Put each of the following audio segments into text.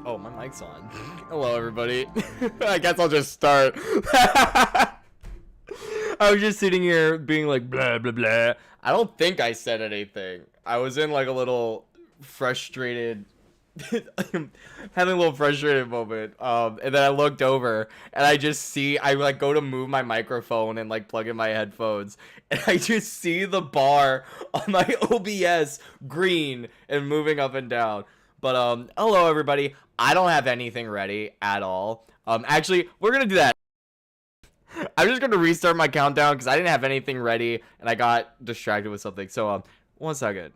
Oh, my mic's on. Hello, everybody. I guess I'll just start. I was just sitting here being like, blah, blah, blah. I don't think I said anything. I was in like a little frustrated, having a little frustrated moment. And then I looked over and I just see, I like go to move my microphone and like plug in my headphones. And I just see the bar on my OBS green and moving up and down. But hello everybody. I don't have anything ready at all. Actually, we're gonna do that. I'm just gonna restart my countdown because I didn't have anything ready and I got distracted with something. So 1 second.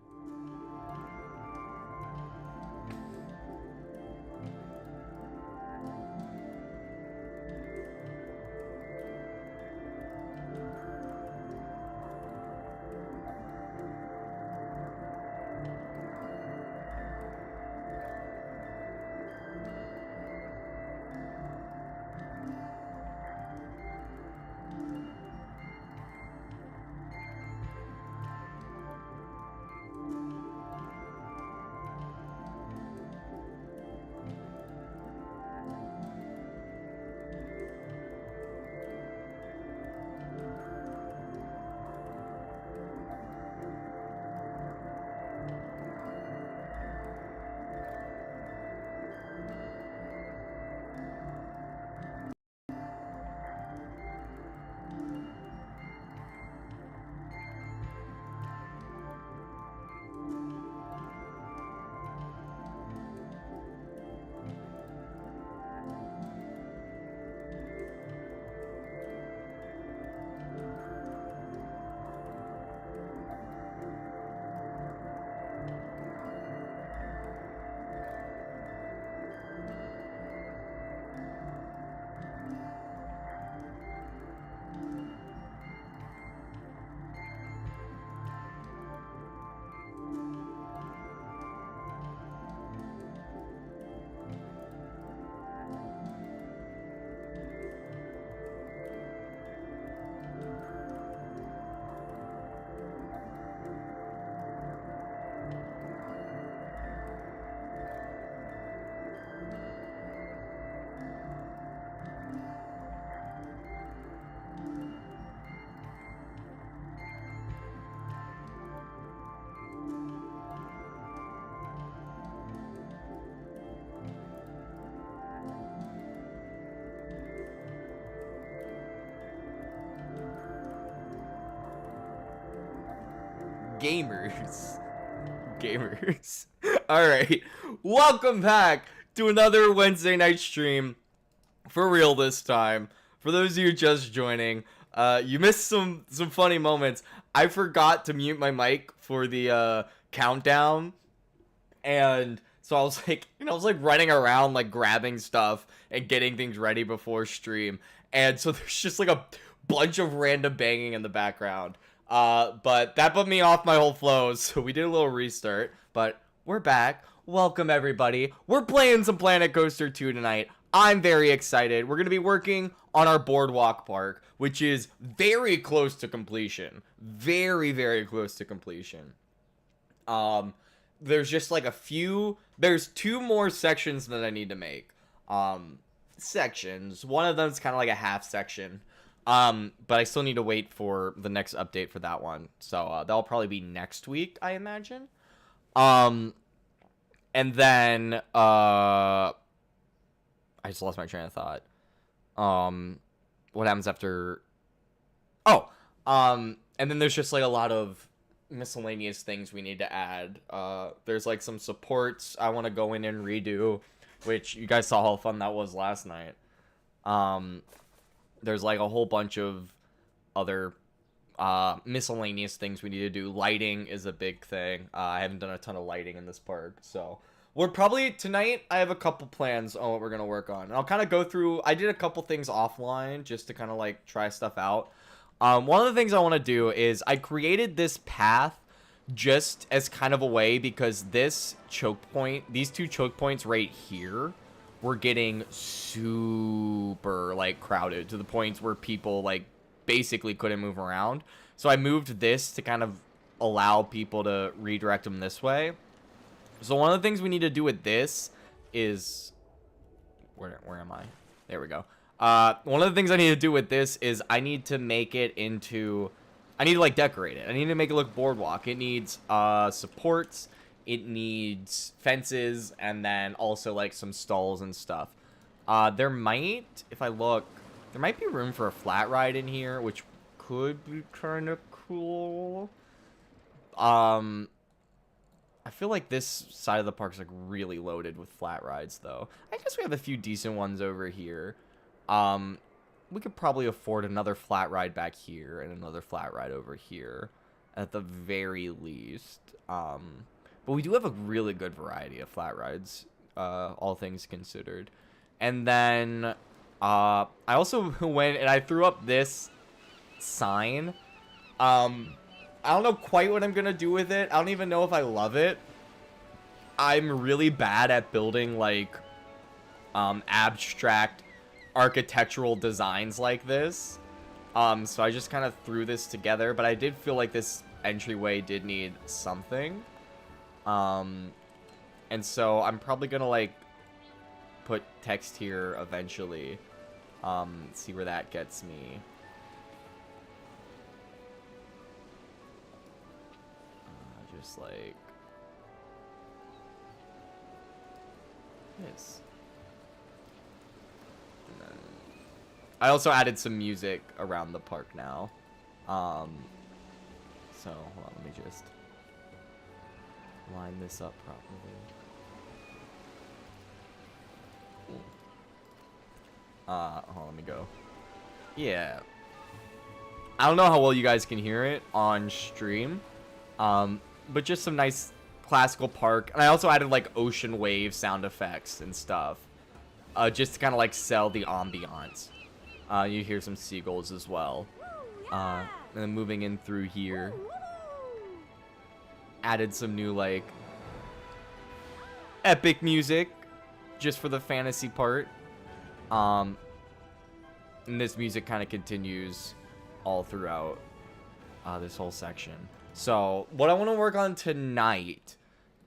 Gamers. All right, welcome back to another Wednesday night stream. For real this time. For those of you just joining, you missed some funny moments. I forgot to mute my mic for the countdown, and so I was like, I was like running around like grabbing stuff and getting things ready before stream, and so there's just like a bunch of random banging in the background. But that put me off my whole flow, so we did a little restart, but we're back. Welcome everybody. We're playing some Planet Coaster 2 tonight. I'm very excited. We're going to be working on our Boardwalk park, which is very close to completion. Very, very close to completion. There's just like there's 2 more sections that I need to make. Sections. One of them's kind of like a half section. But I still need to wait for the next update for that one. So, that'll probably be next week, I imagine. And then, I just lost my train of thought. What happens after... Oh, and then there's just, like, a lot of miscellaneous things we need to add. There's, like, some supports I want to go in and redo, which you guys saw how fun that was last night. There's like a whole bunch of other miscellaneous things we need to do. Lighting is a big thing. I haven't done a ton of lighting in this park, so we're probably tonight. I have a couple plans on what we're gonna work on, and I'll kind of go through. I did a couple things offline just to kind of like try stuff out. One of the things I want to do is I created this path just as kind of a way because this choke point, these 2 choke points right here, we're getting super like crowded to the points where people like basically couldn't move around. So I moved this to kind of allow people to redirect them this way. So one of the things we need to do with this is Where am I? There we go. One of the things I need to do with this is I need to make it into... I need to, like, decorate it. I need to make it look boardwalk. It needs, supports. It needs fences. And then also, like, some stalls and stuff. There might, if I look, there might be room for a flat ride in here, which could be kind of cool. I feel like this side of the park's, like, really loaded with flat rides, though. I guess we have a few decent ones over here. We could probably afford another flat ride back here and another flat ride over here at the very least. But we do have a really good variety of flat rides, all things considered. And then I also went and I threw up this sign. I don't know quite what I'm going to do with it. I don't even know if I love it. I'm really bad at building, like, abstract architectural designs like this. So I just kind of threw this together, but I did feel like this entryway did need something. And so I'm probably gonna, like, put text here eventually. See where that gets me. Just like this. I also added some music around the park now. So, hold on, let me just line this up properly. Hold on, let me go. Yeah. I don't know how well you guys can hear it on stream. But just some nice classical park. And I also added, like, ocean wave sound effects and stuff. Just to kind of, like, sell the ambiance. You hear some seagulls as well. And then moving in through here. Added some new, like, epic music. Just for the fantasy part. And this music kind of continues all throughout this whole section. So, what I want to work on tonight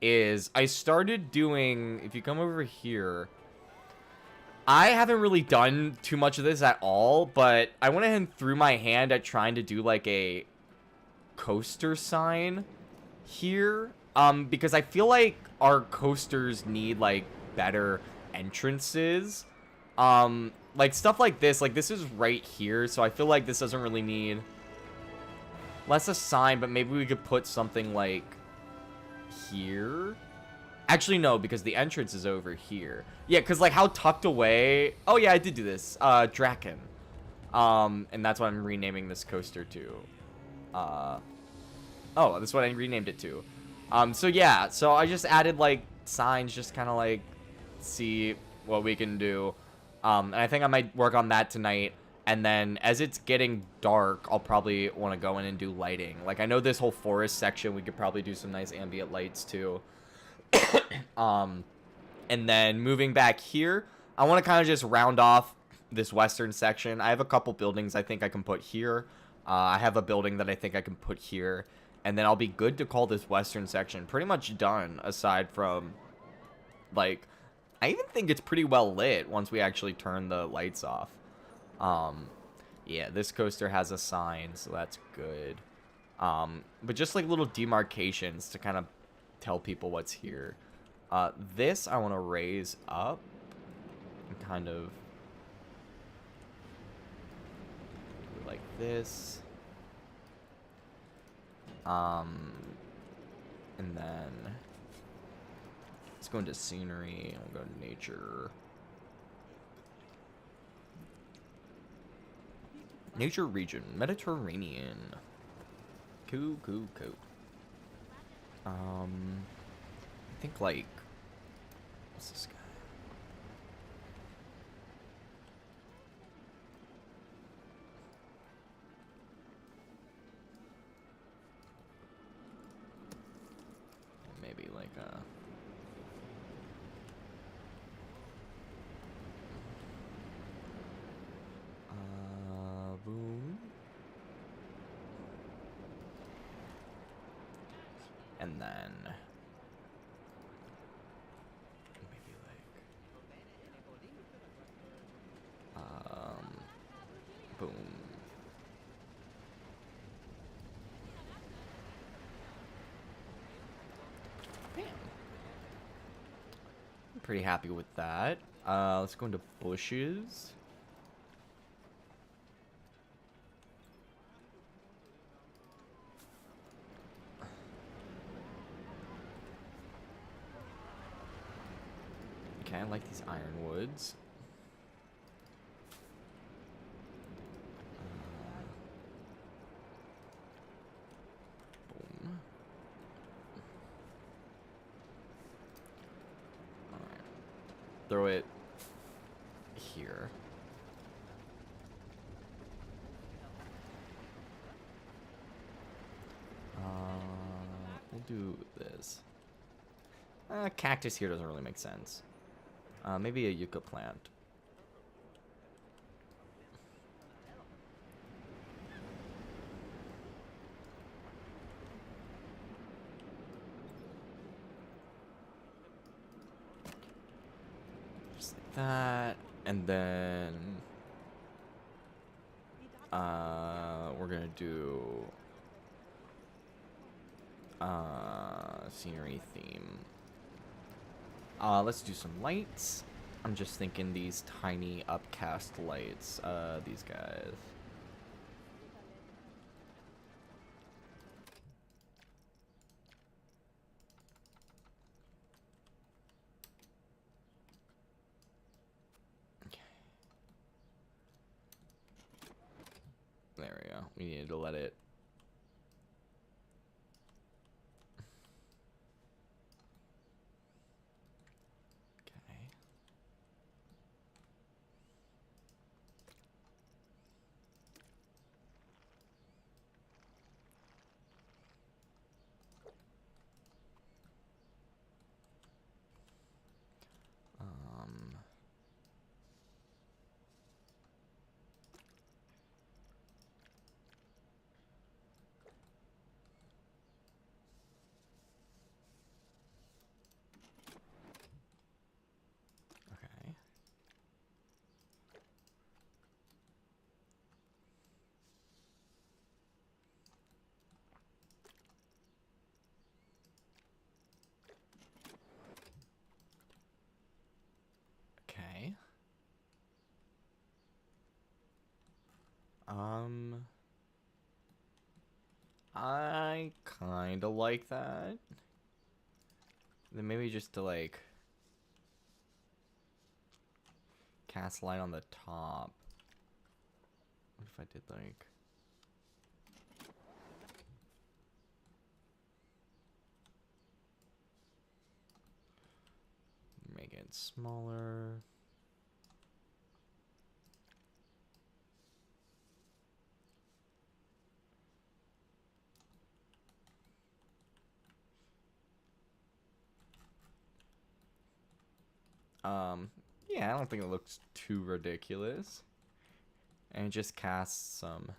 is I started doing, if you come over here, I haven't really done too much of this at all, but I went ahead and threw my hand at trying to do, like, a coaster sign here, because I feel like our coasters need, like, better entrances. Like, stuff like this is right here, so I feel like this doesn't really need less a sign, but maybe we could put something, like, here. Actually, no, because the entrance is over here. Yeah, because, like, how tucked away... Oh, yeah, I did do this. Draken. And that's what I'm renaming this coaster to. Oh, that's what I renamed it to. So, yeah. So, I just added, like, signs, just kind of, like, see what we can do. And I think I might work on that tonight. And then, as it's getting dark, I'll probably want to go in and do lighting. Like, I know this whole forest section, we could probably do some nice ambient lights, too. And then moving back here, I want to kind of just round off this western section. I have a couple buildings I think I can put here. I have a building that I think I can put here. And then I'll be good to call this western section pretty much done, aside from, like, I even think it's pretty well lit once we actually turn the lights off. Yeah, this coaster has a sign, so that's good. But just, like, little demarcations to kind of tell people what's here. This I want to raise up and kind of do like this. And then let's go into scenery. We'll go to nature. Nature region, Mediterranean. Cool. I think, like, what's this guy? Maybe like a boom. And then maybe like Boom. Bam. I'm pretty happy with that. Let's go into bushes. Okay, I like these ironwoods. Boom. Alright. Throw it here. We'll do this. Cactus here doesn't really make sense. Maybe a yucca plant. Just like that. And then we're gonna do scenery theme. Let's do some lights. I'm just thinking these tiny upcast lights, these guys. Okay. There we go. We needed to let it. Okay. Okay. Okay. I kind of like that. Then maybe just to like cast light on the top. What if I did like make it smaller? Yeah, I don't think it looks too ridiculous. And just cast some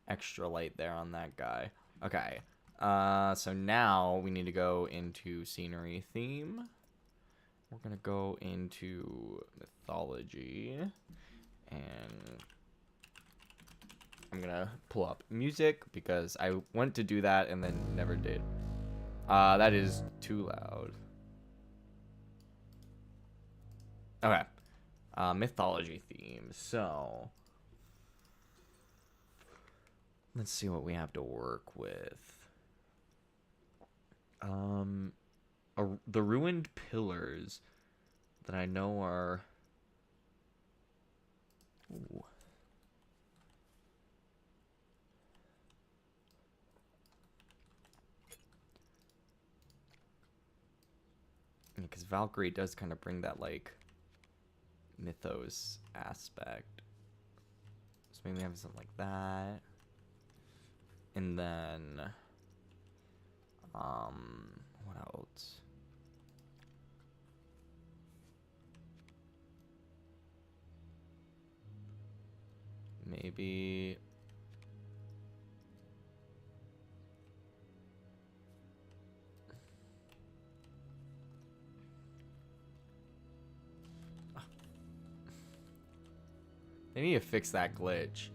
extra light there on that guy. Okay. So now we need to go into scenery theme. We're gonna go into mythology. And I'm gonna pull up music because I went to do that and then never did. That is too loud. Okay. Mythology theme. So let's see what we have to work with. The ruined pillars that I know are. Ooh. Because Valkyrie does kind of bring that like mythos aspect. So maybe have something like that. And then what else? Maybe They need to fix that glitch.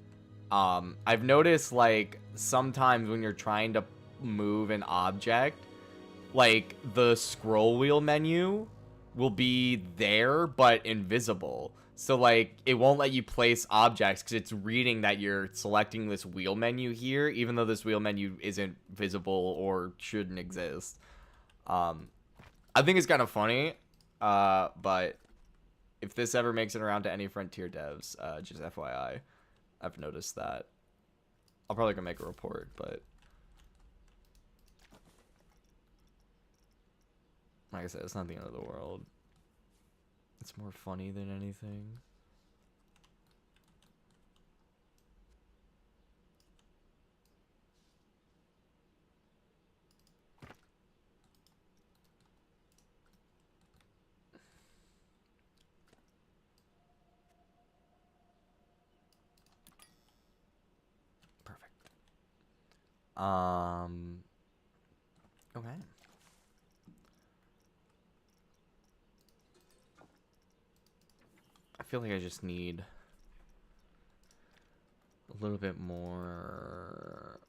I've noticed, like, sometimes when you're trying to move an object, like, the scroll wheel menu will be there, but invisible. So, like, it won't let you place objects because it's reading that you're selecting this wheel menu here, even though this wheel menu isn't visible or shouldn't exist. I think it's kind of funny, but if this ever makes it around to any Frontier devs, just FYI, I've noticed that. I'll probably go make a report, but like I said, it's not the end of the world. It's more funny than anything. Okay. I feel like I just need a little bit more,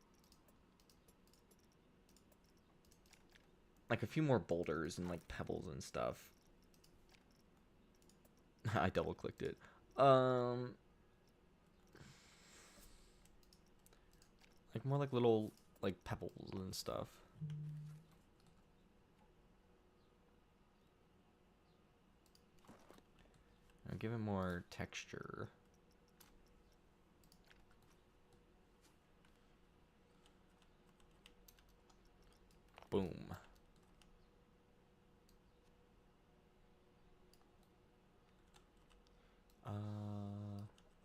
like a few more boulders and like pebbles and stuff. I double clicked it. Like more like little like pebbles and stuff. I'll give it more texture. Boom.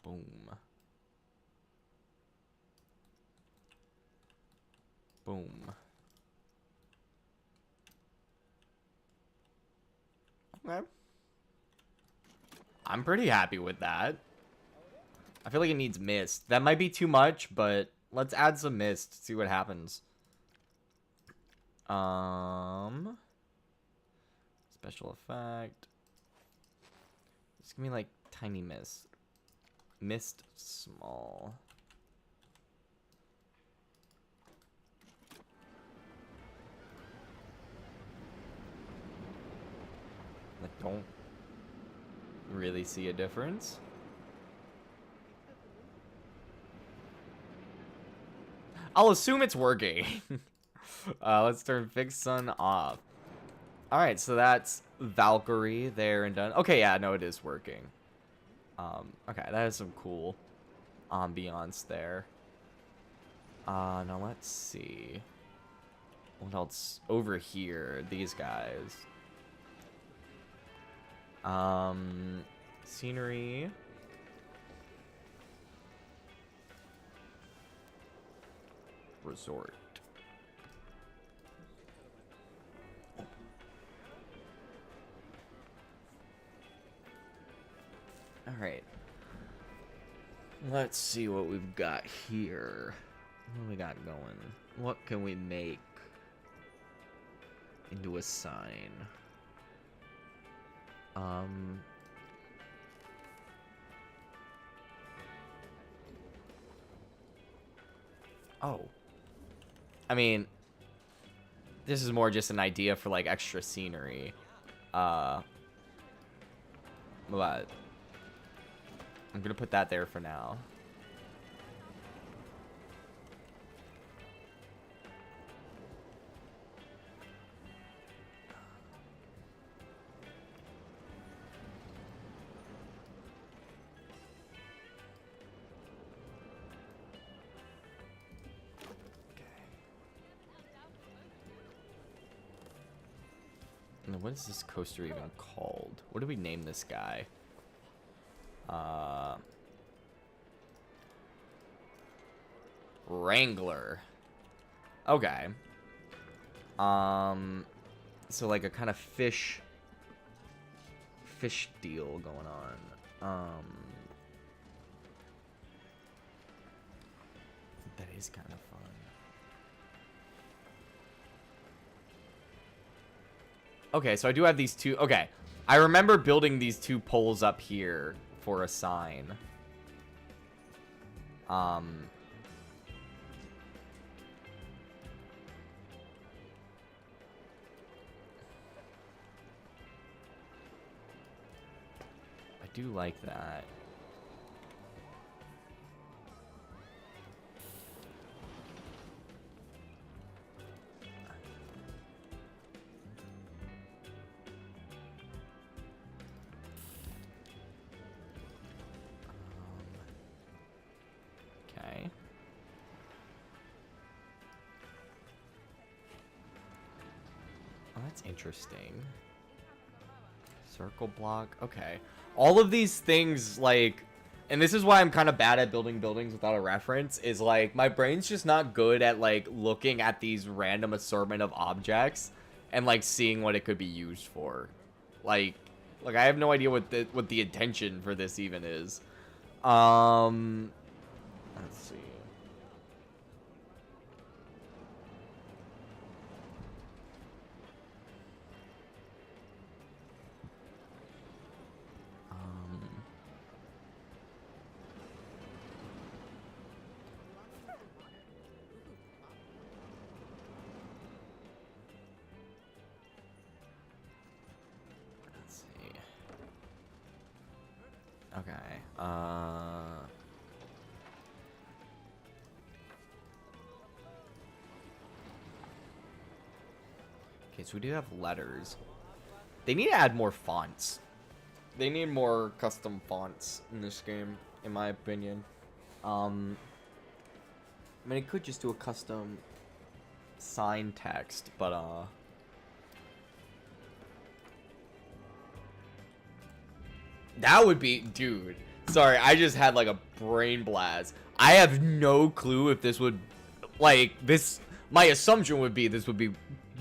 Boom. Boom. Okay. I'm pretty happy with that. I feel like it needs mist. That might be too much, but let's add some mist, see what happens. Special effect. Just give me like tiny mist. Mist small. I don't really see a difference. I'll assume it's working. Let's turn Fixed Sun off. Alright, so that's Valkyrie there and done. Okay, yeah, no, it is working. Okay, that is some cool ambiance there. Now let's see. What else? Over here, these guys. Scenery. Resort. Alright. Let's see what we've got here. What do we got going? What can we make into a sign? Oh. I mean, this is more just an idea for like extra scenery. But I'm gonna put that there for now. What is this coaster even called? What do we name this guy? Wrangler. Okay. So like a kind of fish deal going on. That is kind of fun. Okay, so I do have these two. Okay, I remember building these two poles up here for a sign. Um, I do like that. Okay. Oh, that's interesting. Circle block. Okay. All of these things, like, and this is why I'm kind of bad at building buildings without a reference, is like my brain's just not good at like looking at these random assortment of objects and like seeing what it could be used for. Like I have no idea what the intention for this even is. Let's see. Okay. Okay, so we do have letters. They need to add more fonts. They need more custom fonts in this game, in my opinion. I mean, it could just do a custom sign text, but that would be, dude. Sorry, I just had like a brain blast. I have no clue if this would, like, this. My assumption would be this would be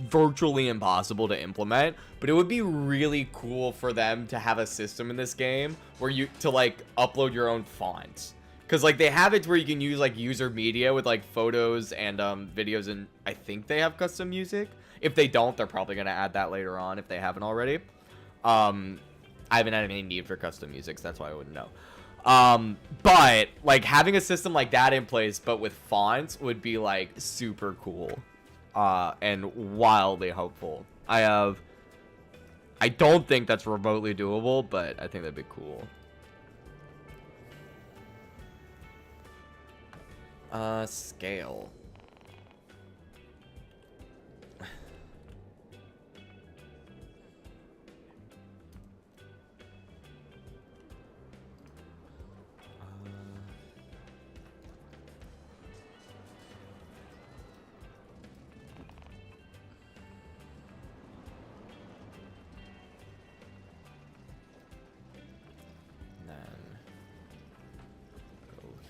virtually impossible to implement, but it would be really cool for them to have a system in this game where you to like upload your own fonts. Because like they have it where you can use like user media with like photos and videos, and I think they have custom music. If they don't, they're probably gonna add that later on if they haven't already. I haven't had any need for custom music, so that's why I wouldn't know. But like having a system like that in place, but with fonts, would be like super cool, and wildly hopeful. I don't think that's remotely doable, but I think that'd be cool. Scale.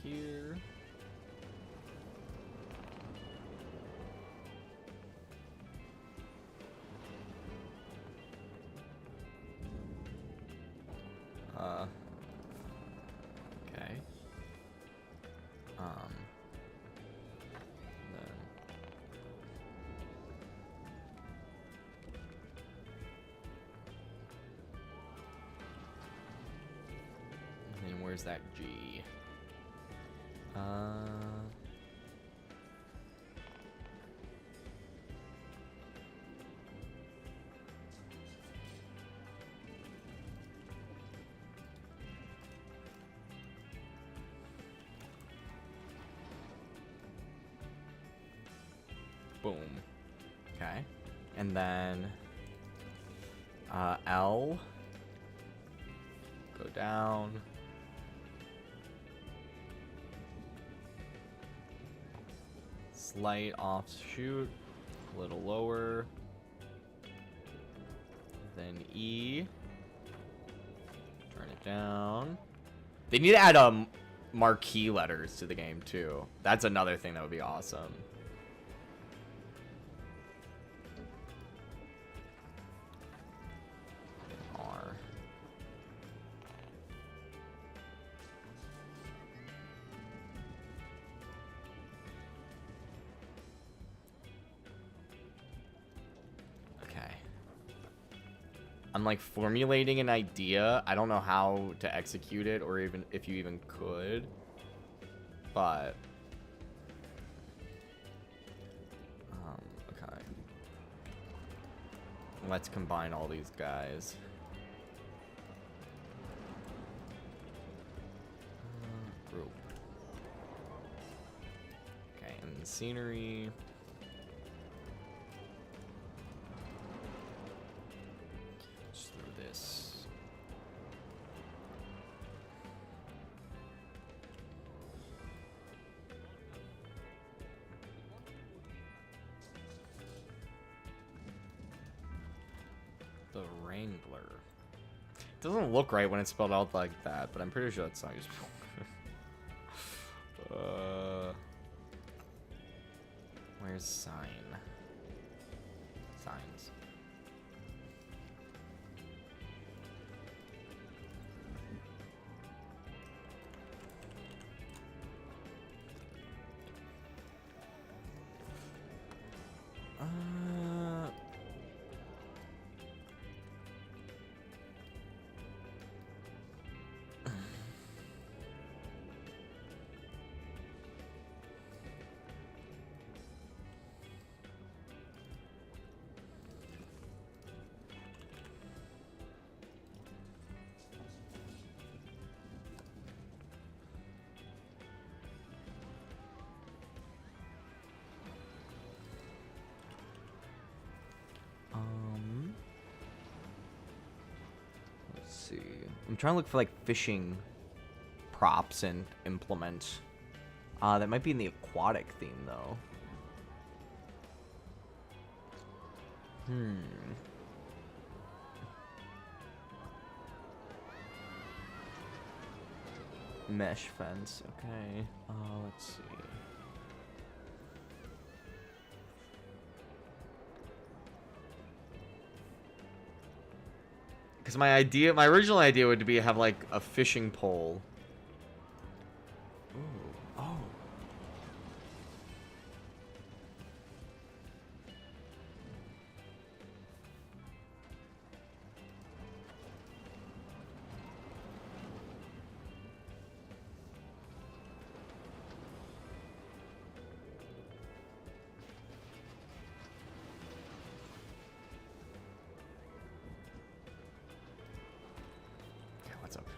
Here. Okay. Then where's that G? Boom. Okay. And then L. Go down. Slight offshoot. A little lower. Then E. Turn it down. They need to add marquee letters to the game too. That's another thing that would be awesome. R. Okay. I'm like formulating an idea. I don't know how to execute it or even if you even could. but okay. Let's combine all these guys. Group. Okay, and scenery. Just through this. The Wrangler. It doesn't look right when it's spelled out like that, but I'm pretty sure that's not used. Where's sign? Signs. Let's see. I'm trying to look for like fishing props and implements. That might be in the aquatic theme though. Mesh fence. Okay. Let's see. Because my original idea would be have like a fishing pole. Ooh. Oh.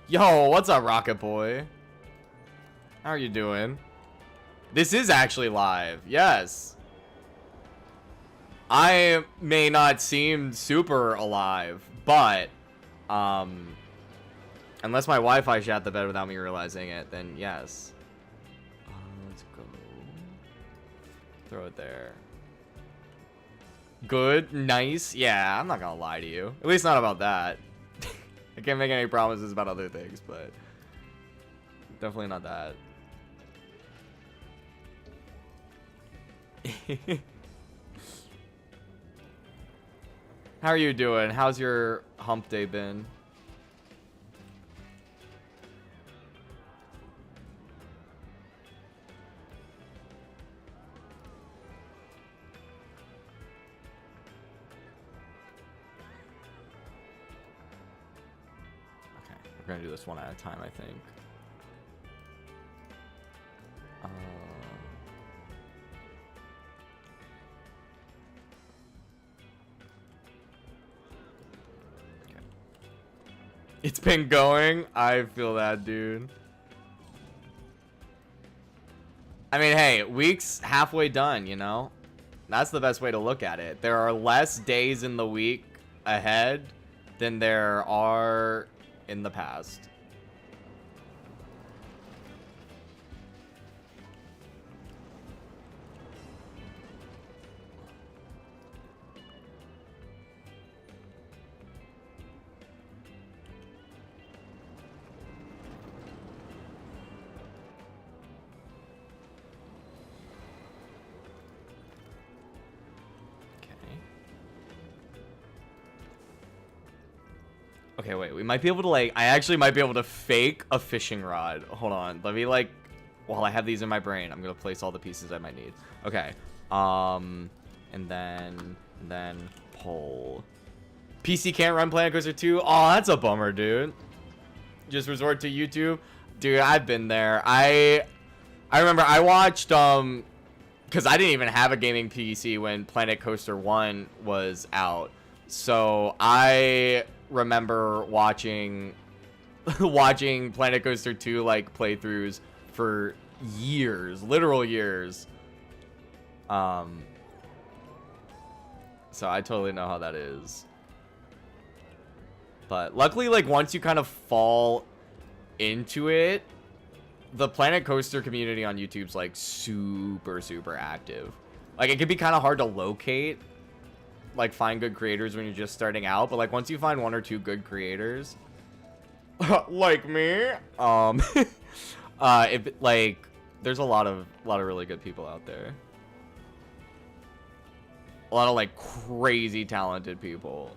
Yo, what's up, Rocket Boy? How are you doing? This is actually live. Yes. I may not seem super alive, but unless my Wi-Fi shot the bed without me realizing it, then yes. Let's go. Throw it there. Good, nice. Yeah, I'm not gonna lie to you. At least not about that. I can't make any promises about other things, but definitely not that. How are you doing? How's your hump day been? We're gonna do this one at a time, I think. Okay. It's been going. I feel that, dude. I mean, hey, week's halfway done, you know? That's the best way to look at it. There are less days in the week ahead than there are in the past. Okay, wait, we might be able to, like, I actually might be able to fake a fishing rod. Hold on, let me, like, while I have these in my brain, I'm gonna place all the pieces I might need. Okay, and then pole. PC can't run Planet Coaster 2? Oh, that's a bummer, dude. Just resort to YouTube? Dude, I've been there. I I remember I watched because I didn't even have a gaming PC when Planet Coaster 1 was out. So I remember watching watching Planet Coaster 2 like playthroughs for years, literal years. So I totally know how that is. But luckily, like, once you kind of fall into it, the Planet Coaster community on YouTube's like super active. Like, it can be kind of hard to locate, like, find good creators when you're just starting out, but like once you find one or two good creators like me, if like there's a lot of really good people out there. A lot of like crazy talented people.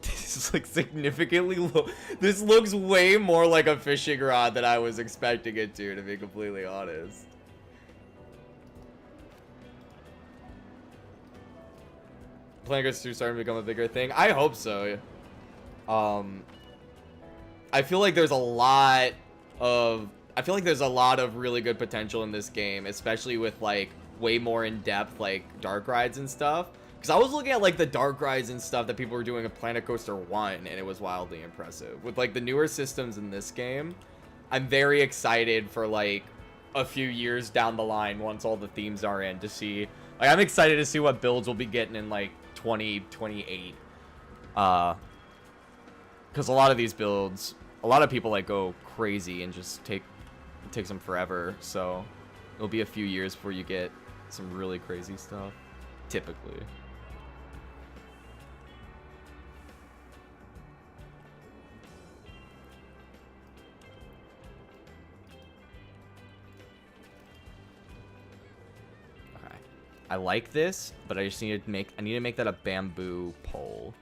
This is like significantly low. This looks way more like a fishing rod than I was expecting it to be completely honest. Planet Coaster starting to become a bigger thing. I hope so. I feel like there's a lot of really good potential in this game, especially with like way more in-depth like dark rides and stuff. Because I was looking at like the dark rides and stuff that people were doing at Planet Coaster 1, and it was wildly impressive. With like the newer systems in this game, I'm very excited for like a few years down the line once all the themes are in to see. Like, I'm excited to see what builds we'll be getting in like 2028. Because a lot of these builds, a lot of people like go crazy and just it takes them forever. So it'll be a few years before you get some really crazy stuff, typically. Okay, I like this, but I just need to make that a bamboo pole.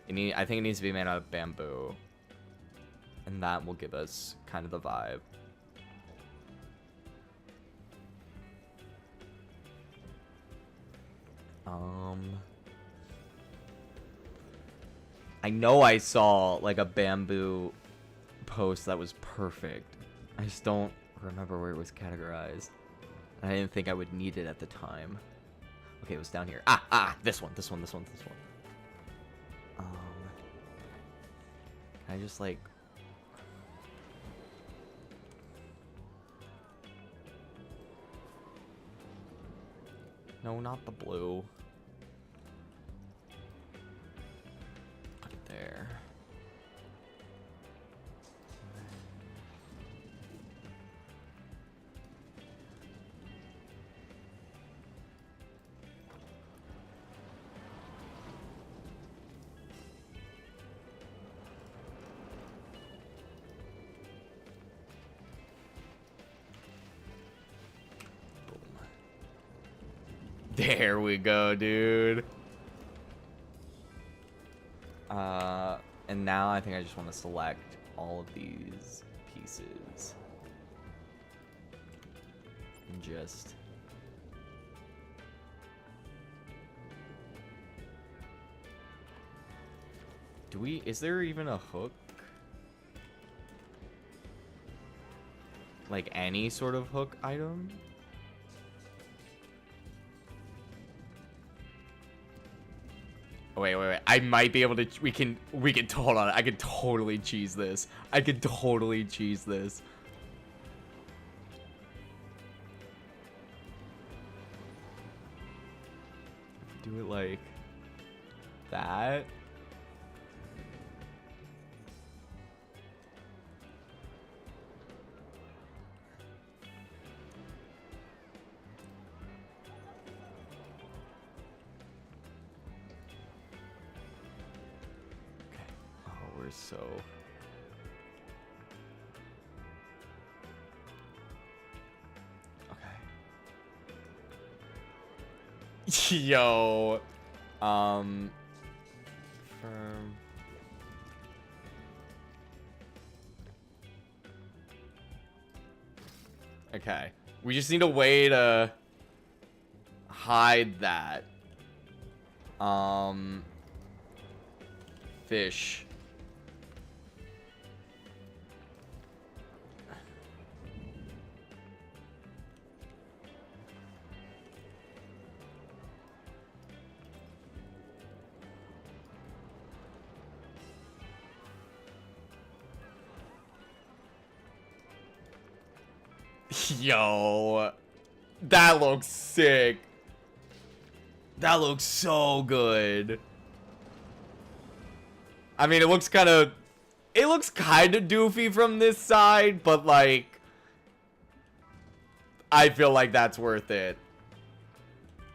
I think it needs to be made out of bamboo, and that will give us kind of the vibe. I know I saw like a bamboo post that was perfect. I just don't remember where it was categorized. I didn't think I would need it at the time. Okay, it was down here. This one. Can I just like... No, not the blue. Put it there. There we go, dude. And now I think I just want to select all of these pieces. And just... is there even a hook? Like any sort of hook item? Oh, wait. I might be able to... We can... Hold on. I could totally cheese this. Do it like... that? So okay. Yo, firm. Okay, we just need a way to hide that. Fish. Yo, that looks sick. That looks so good. I mean, it looks kind of doofy from this side, but like, I feel like that's worth it.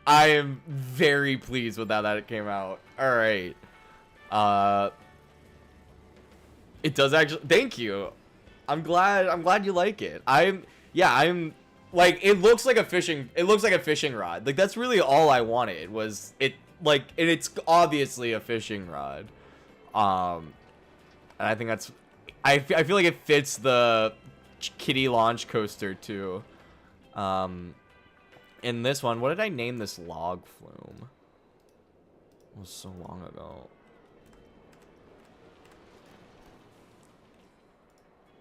I am very pleased with how that came out. All right. It does actually. Thank you. I'm glad you like it. I'm like, it looks like a fishing rod. Like, that's really all I wanted was it, like, and it's obviously a fishing rod. And I think that's, I feel like it fits the kitty launch coaster too. In this one, what did I name this log flume? It was so long ago.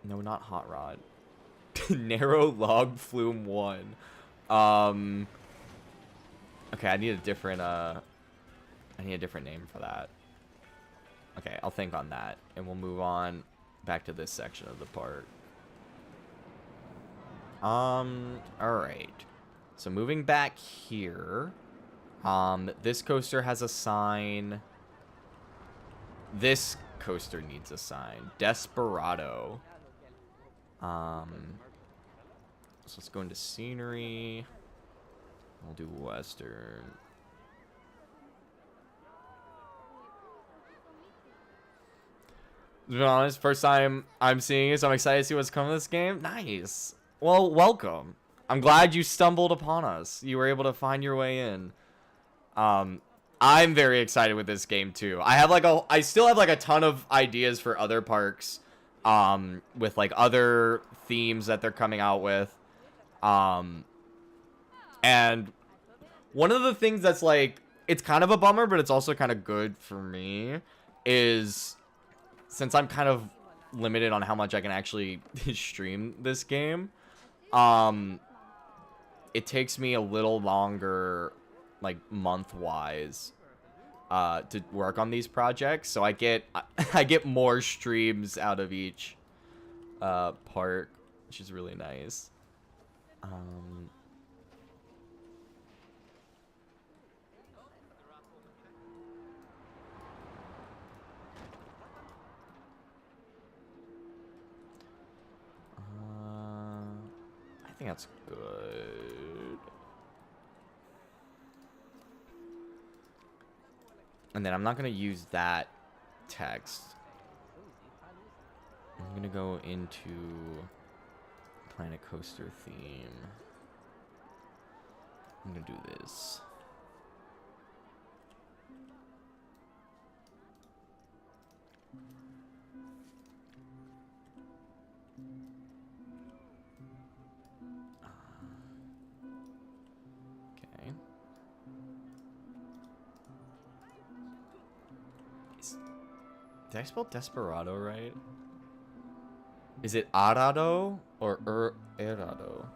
No, not hot rod. Narrow log flume 1. Okay, I need a different name for that. Okay, I'll think on that, and we'll move on back to this section of the park. All right. So moving back here, this coaster has a sign. This coaster needs a sign. Desperado. So let's go into scenery. We'll do Western. To be honest, first time I'm seeing it, so I'm excited to see what's coming to this game. Nice. Well, welcome. I'm glad you stumbled upon us. You were able to find your way in. I'm very excited with this game too. I still have like a ton of ideas for other parks, with like other themes that they're coming out with. And one of the things that's like, it's kind of a bummer, but it's also kind of good for me, is since I'm kind of limited on how much I can actually stream this game, it takes me a little longer, like month-wise, to work on these projects. So I get more streams out of each park, which is really nice. I think that's good. And then I'm not going to use that text. I'm going to go into Planet Coaster theme. I'm going to do this. Okay. Did I spell Desperado right? Is it Arado or Erado?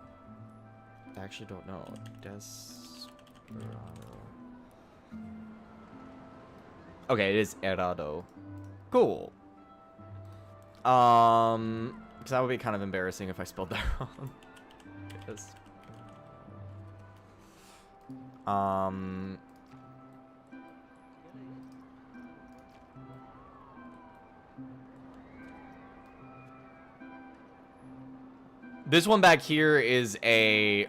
I actually don't know. Desperado. Okay, it is Erado. Cool. Because that would be kind of embarrassing if I spelled that wrong. This one back here is a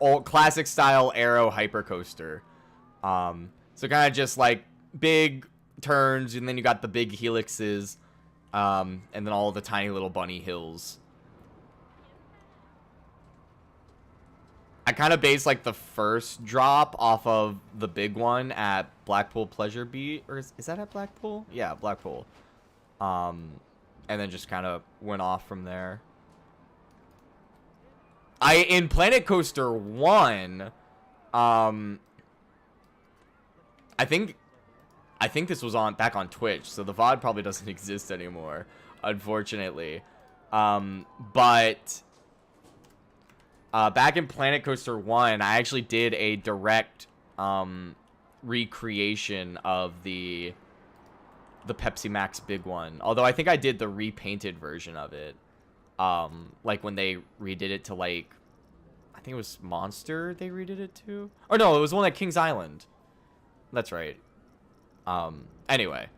old classic style Aero hypercoaster. So kind of just like big turns, and then you got the big helixes, and then all the tiny little bunny hills. I kind of based like the first drop off of the big one at Blackpool Pleasure Beach, or is that at Blackpool? Yeah, Blackpool. And then just kind of went off from there. In Planet Coaster 1, I think this was back on Twitch, so the VOD probably doesn't exist anymore, unfortunately. But back in Planet Coaster 1, I actually did a direct recreation of the Pepsi Max big one. Although I think I did the repainted version of it. Like when they redid it to, like, I think it was Monster they redid it to. Or no, it was one at Kings Island. That's right. Anyway.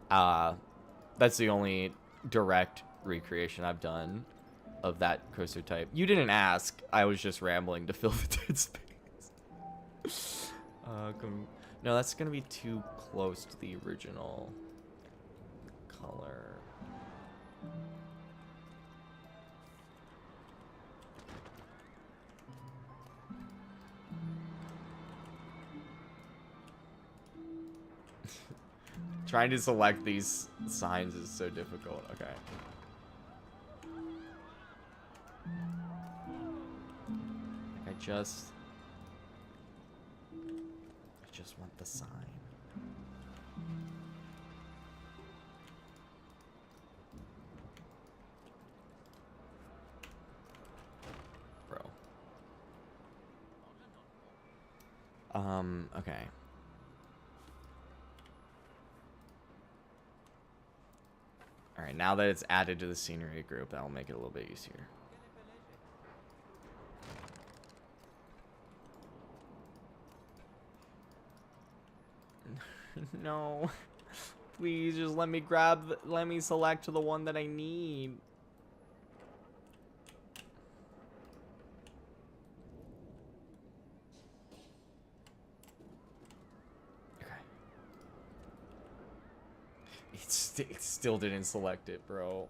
That's the only direct recreation I've done of that coaster type. You didn't ask. I was just rambling to fill the dead space. No, that's gonna be too close to the original color. Trying to select these signs is so difficult. Okay. I just want the sign. Bro. Okay. Alright, now that it's added to the scenery group, that'll make it a little bit easier. No. Please just let me select the one that I need. Okay. It still didn't select it, bro.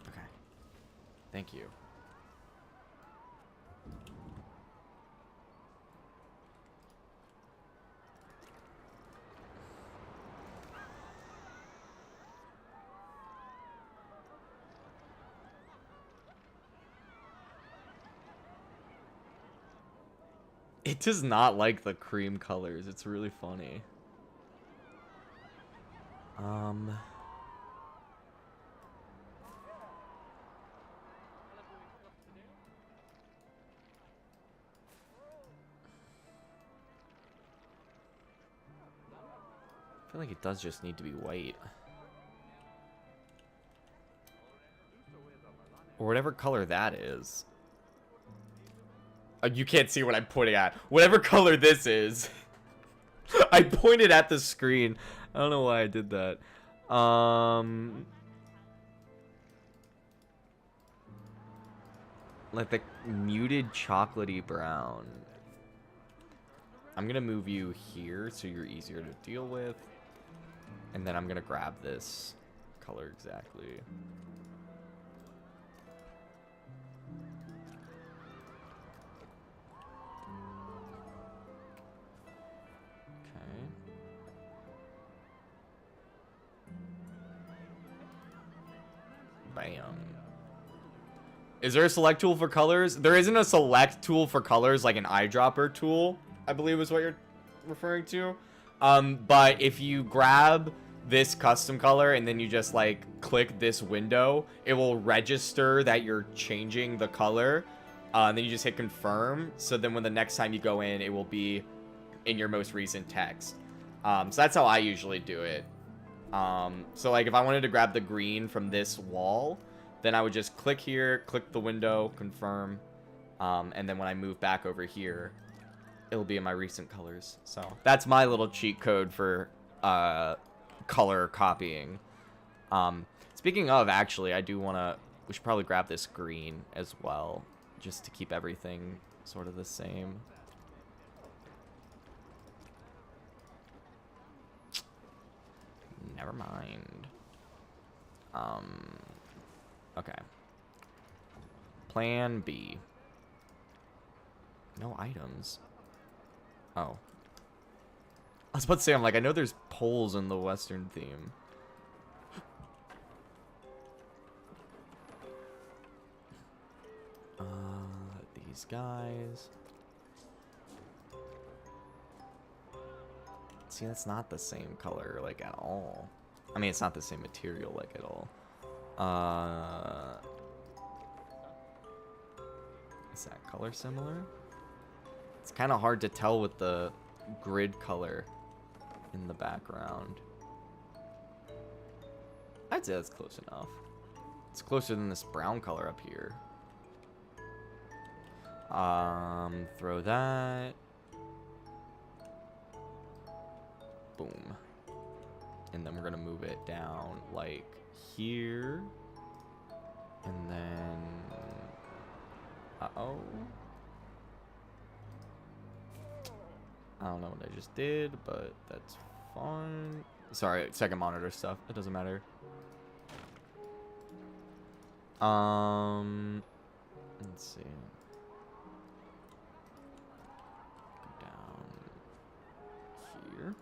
Okay. Thank you. It does not like the cream colors. It's really funny. I feel like it does just need to be white. Or whatever color that is. You can't see what I'm pointing at. Whatever color this is. I pointed at the screen. I don't know why I did that. Like the muted chocolatey brown. I'm gonna move you here so you're easier to deal with. And then I'm gonna grab this color exactly. Bam. Is there a select tool for colors? There isn't a select tool for colors like an eyedropper tool, I believe is what you're referring to. But if you grab this custom color and then you just like click this window, it will register that you're changing the color. And then you just hit confirm. So then when the next time you go in, it will be in your most recent text. So that's how I usually do it. So like if I wanted to grab the green from this wall, then I would just click here, click the window, confirm, and then when I move back over here, it'll be in my recent colors. So that's my little cheat code for color copying. Speaking of, actually, we should probably grab this green as well, just to keep everything sort of the same. Never mind. Okay. Plan B. No items. Oh. I was about to say, I'm like, I know there's poles in the Western theme. these guys. See, that's not the same color, like, at all. I mean, it's not the same material, like, at all. Is that color similar? It's kind of hard to tell with the grid color in the background. I'd say that's close enough. It's closer than this brown color up here. Throw that. Boom. And then we're gonna move it down like here. And then... Uh-oh. I don't know what I just did, but that's fine. Sorry, second monitor stuff. It doesn't matter. Let's see. Go down here.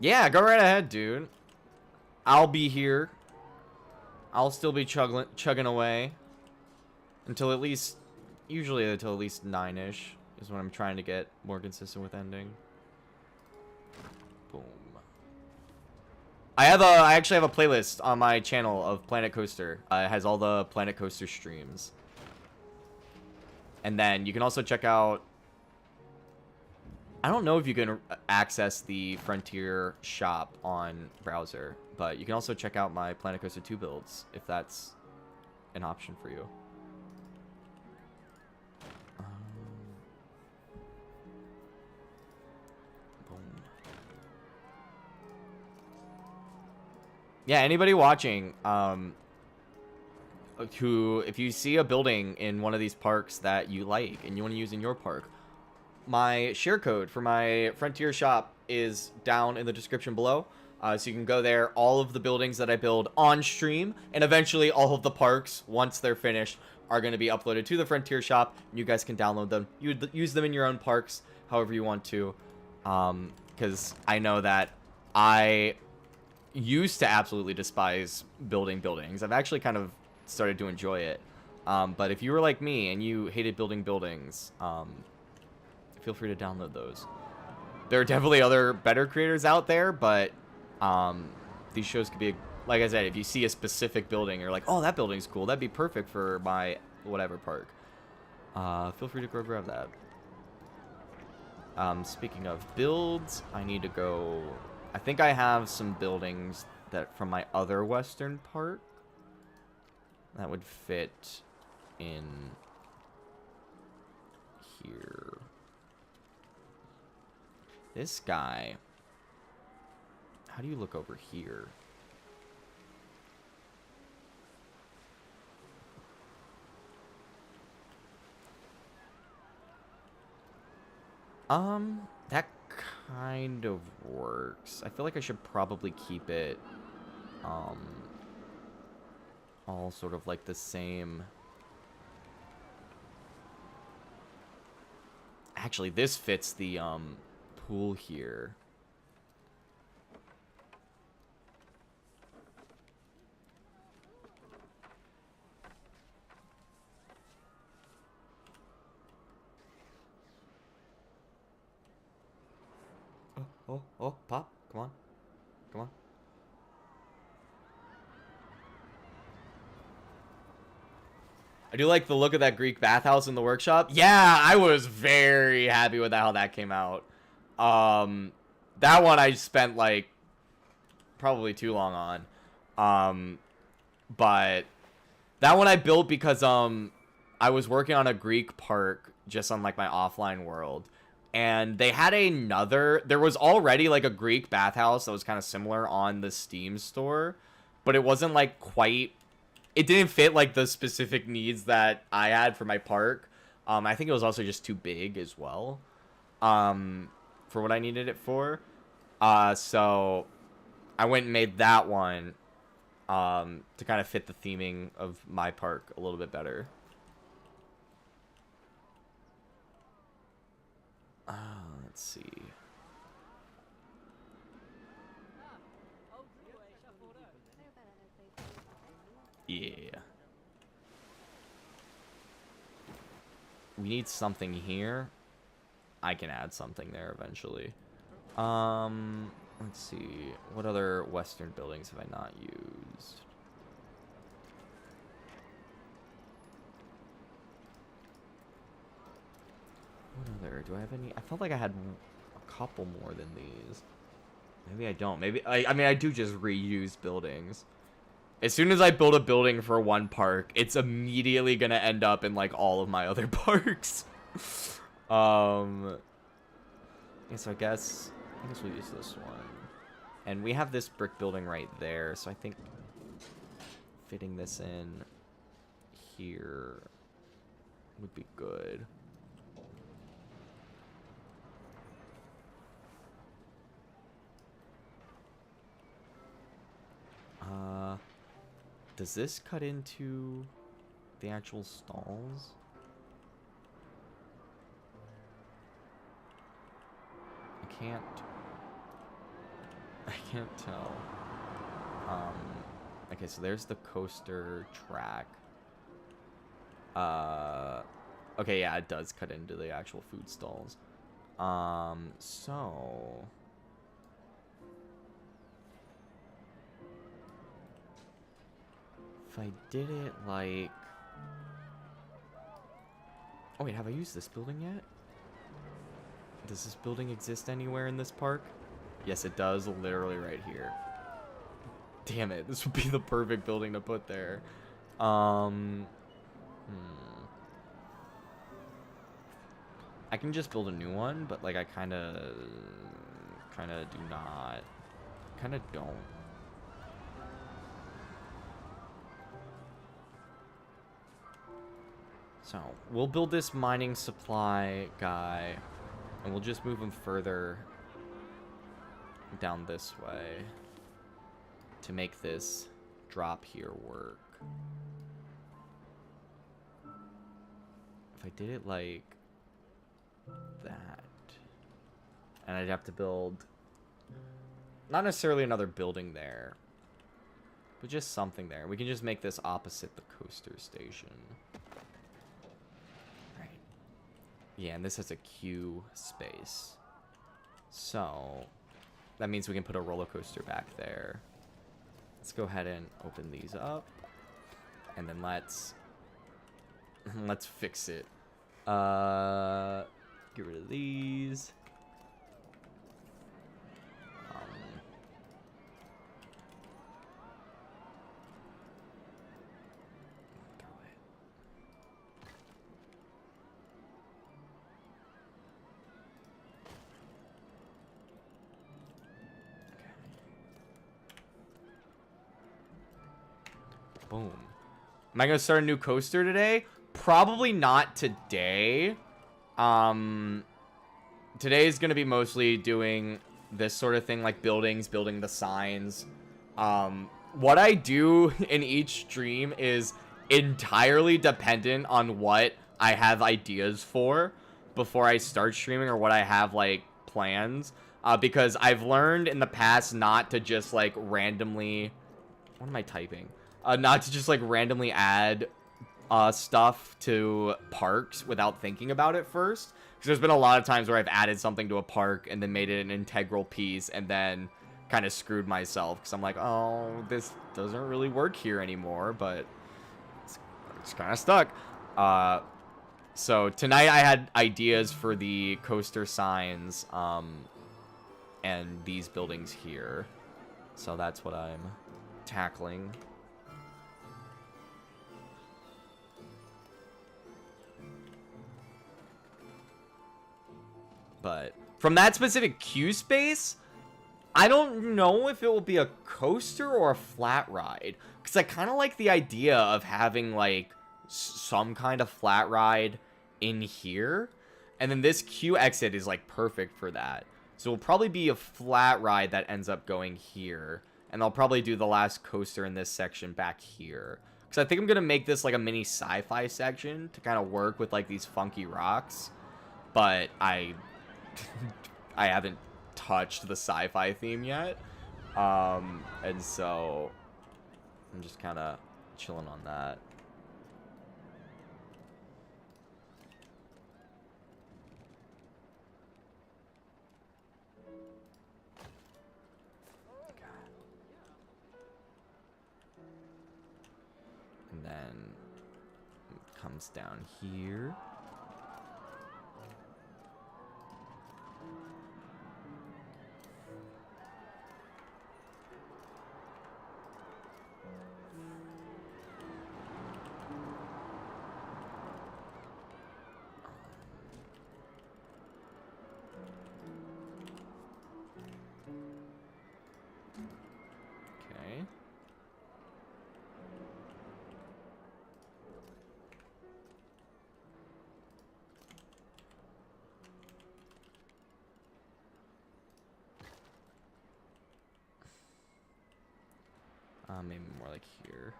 Yeah, go right ahead, dude. I'll be here. I'll still be chugging away until at least, usually until at least 9-ish is when I'm trying to get more consistent with ending. Boom. I actually have a playlist on my channel of Planet Coaster. It has all the Planet Coaster streams. And then you can also check out, I don't know if you can access the Frontier shop on browser, but you can also check out my Planet Coaster 2 builds if that's an option for you. Boom. Yeah, anybody watching, who, if you see a building in one of these parks that you like and you want to use in your park, my share code for my Frontier shop is down in the description below. So you can go there. All of the buildings that I build on stream, and eventually all of the parks, once they're finished, are going to be uploaded to the Frontier shop. And you guys can download them. You would use them in your own parks, however you want to. Because I know that I used to absolutely despise building buildings. I've actually kind of started to enjoy it. But if you were like me and you hated building buildings, feel free to download those. There are definitely other better creators out there, but these shows could be, like I said, if you see a specific building, you're like, oh, that building's cool. That'd be perfect for my whatever park. Feel free to go grab that. Speaking of builds, I need to go... I think I have some buildings that from my other western park that would fit in here. This guy, how do you look over here? That kind of works. I feel like I should probably keep it, all sort of like the same. Actually, this fits the, pool here. Oh, pop. Come on. Come on. I do like the look of that Greek bathhouse in the workshop. Yeah, I was very happy with how that came out. That one I spent, like, probably too long on. But that one I built because, I was working on a Greek park just on, like, my offline world. And they had there was already, like, a Greek bathhouse that was kind of similar on the Steam store. But it wasn't, like, quite... It didn't fit, like, the specific needs that I had for my park. I think it was also just too big as well. For what I needed it for. So I went and made that one to kind of fit the theming of my park a little bit better. Let's see. Yeah. We need something here. I can add something there eventually. Let's see. What other Western buildings have I not used? What other? Do I have any? I felt like I had a couple more than these. Maybe I don't. Maybe I mean I do just reuse buildings. As soon as I build a building for one park, it's immediately gonna end up in like all of my other parks. Yeah, so I guess we'll use this one. And we have this brick building right there, so I think fitting this in here would be good. Does this cut into the actual stalls? I can't tell. Okay, so there's the coaster track. Okay, yeah, it does cut into the actual food stalls. So if I did it like... Oh wait, have I used this building yet? Does this building exist anywhere in this park? Yes, it does, literally right here. Damn it, this would be the perfect building to put there. I can just build a new one, but like I kind of do not. Kind of don't. So, we'll build this mining supply guy, and we'll just move him further down this way to make this drop here work. If I did it like that, and I'd have to build not necessarily another building there, but just something there. We can just make this opposite the coaster station. Right. Yeah, and this has a queue space. So that means we can put a roller coaster back there. Let's go ahead and open these up. And then let's fix it. Get rid of these. Boom. Am I gonna start a new coaster today? Probably not today. Today is gonna be mostly doing this sort of thing, like building the signs. What I do in each stream is entirely dependent on what I have ideas for before I start streaming, or what I have like plans. Because I've learned in the past not to just like randomly... What am I typing? Not to just like randomly add stuff to parks without thinking about it first. Because there's been a lot of times where I've added something to a park and then made it an integral piece and then kind of screwed myself. Because I'm like, oh, this doesn't really work here anymore, but it's kind of stuck. So tonight I had ideas for the coaster signs and these buildings here. So that's what I'm tackling. But from that specific queue space, I don't know if it will be a coaster or a flat ride. Because I kind of like the idea of having, like, some kind of flat ride in here. And then this queue exit is, like, perfect for that. So it'll probably be a flat ride that ends up going here. And I'll probably do the last coaster in this section back here. Because I think I'm going to make this, like, a mini sci-fi section to kind of work with, like, these funky rocks. But I haven't touched the sci-fi theme yet, and so I'm just kind of chilling on that. And then it comes down here. Okay. Maybe more like here.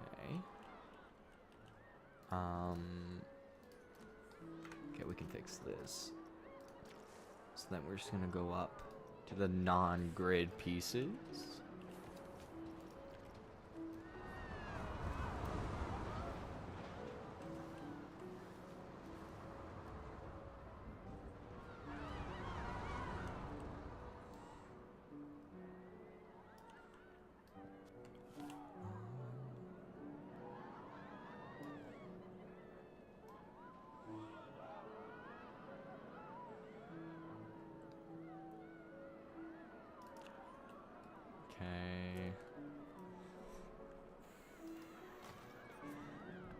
Okay. Okay, we can fix this. So then we're just gonna go up to the non-grid pieces. Okay.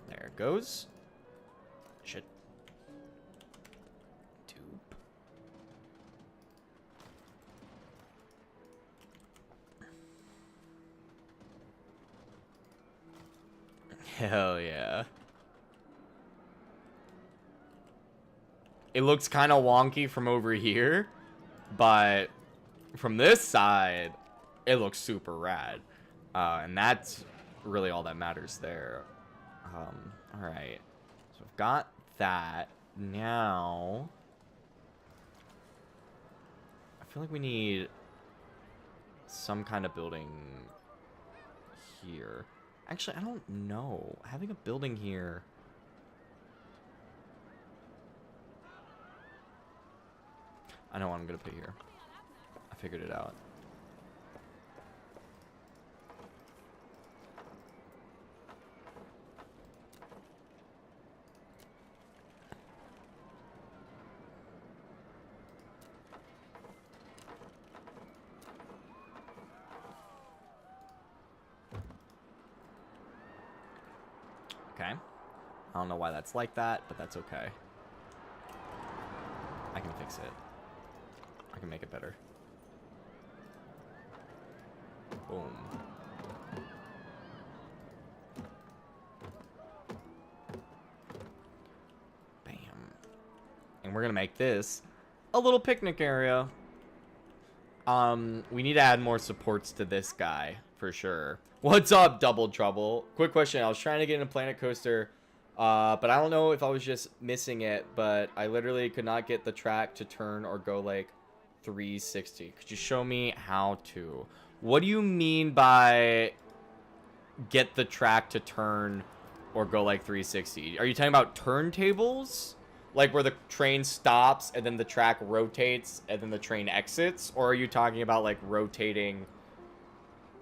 There it goes. Shit. Dupe. Hell yeah. It looks kind of wonky from over here, but from this side, it looks super rad. And that's really all that matters there. Alright. So I've got that. Now, I feel like we need some kind of building here. Actually, I don't know. Having a building here... I know what I'm gonna put here. I figured it out. Okay. I don't know why that's like that, but that's okay. I can fix it. I can make it better. Boom. Bam. And we're gonna make this a little picnic area. We need to add more supports to this guy for sure. What's up, Double Trouble? Quick question. I was trying to get in a Planet Coaster, but I don't know if I was just missing it, but I literally could not get the track to turn or go like 360. Could you show me how to? What do you mean by get the track to turn or go like 360? Are you talking about turntables? Like where the train stops and then the track rotates and then the train exits? Or are you talking about like rotating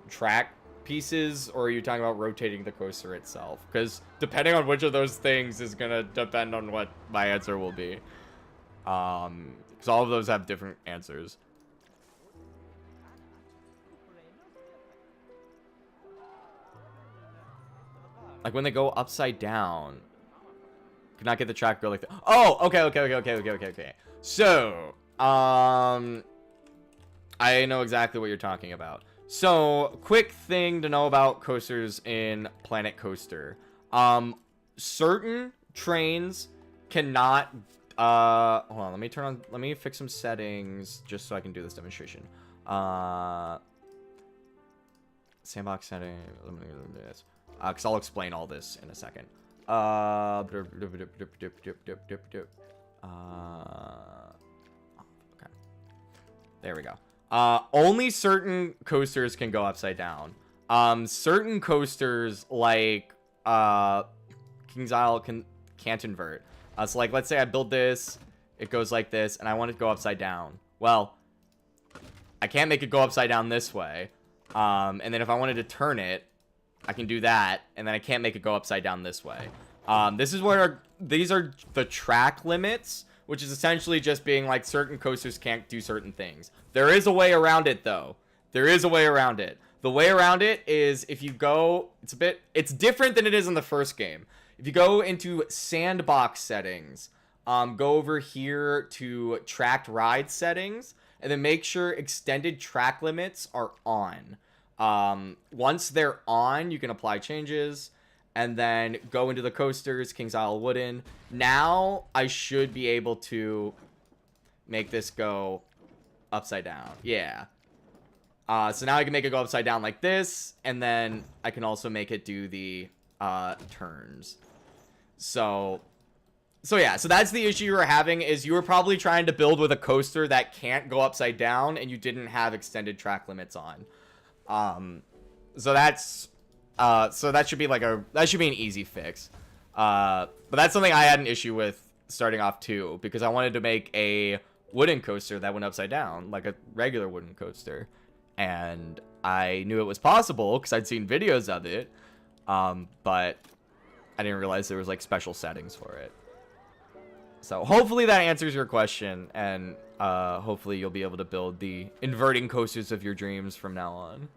track pieces? Or are you talking about rotating the coaster itself? Because depending on which of those things is going to depend on what my answer will be. Because all of those have different answers. Like when they go upside down. Could not get the track to go like that. Oh, okay. So, I know exactly what you're talking about. So, quick thing to know about coasters in Planet Coaster. Certain trains cannot, hold on, let me fix some settings just so I can do this demonstration. Sandbox setting, let me do this. Because I'll explain all this in a second. Okay. There we go. Only certain coasters can go upside down. Certain coasters like King's Isle can't invert. So like, let's say I build this, it goes like this, and I want it to go upside down. Well, I can't make it go upside down this way. And then if I wanted to turn it, I can do that, and then I can't make it go upside down this way. This is where these are the track limits, which is essentially just being like certain coasters can't do certain things. There is a way around it, though. There is a way around it. The way around it is if you go, it's different than it is in the first game. If you go into sandbox settings, go over here to tracked ride settings, and then make sure extended track limits are on. Once they're on, you can apply changes, and then go into the coasters, King's Isle Wooden. Now I should be able to make this go upside down. Yeah. So now I can make it go upside down like this, and then I can also make it do the turns. So yeah, so that's the issue you were having, is you were probably trying to build with a coaster that can't go upside down, and you didn't have extended track limits on. So that's so that should be like that should be an easy fix. But that's something I had an issue with starting off too, because I wanted to make a wooden coaster that went upside down, like a regular wooden coaster. And I knew it was possible because I'd seen videos of it, but I didn't realize there was like special settings for it. So hopefully that answers your question, and hopefully you'll be able to build the inverting coasters of your dreams from now on.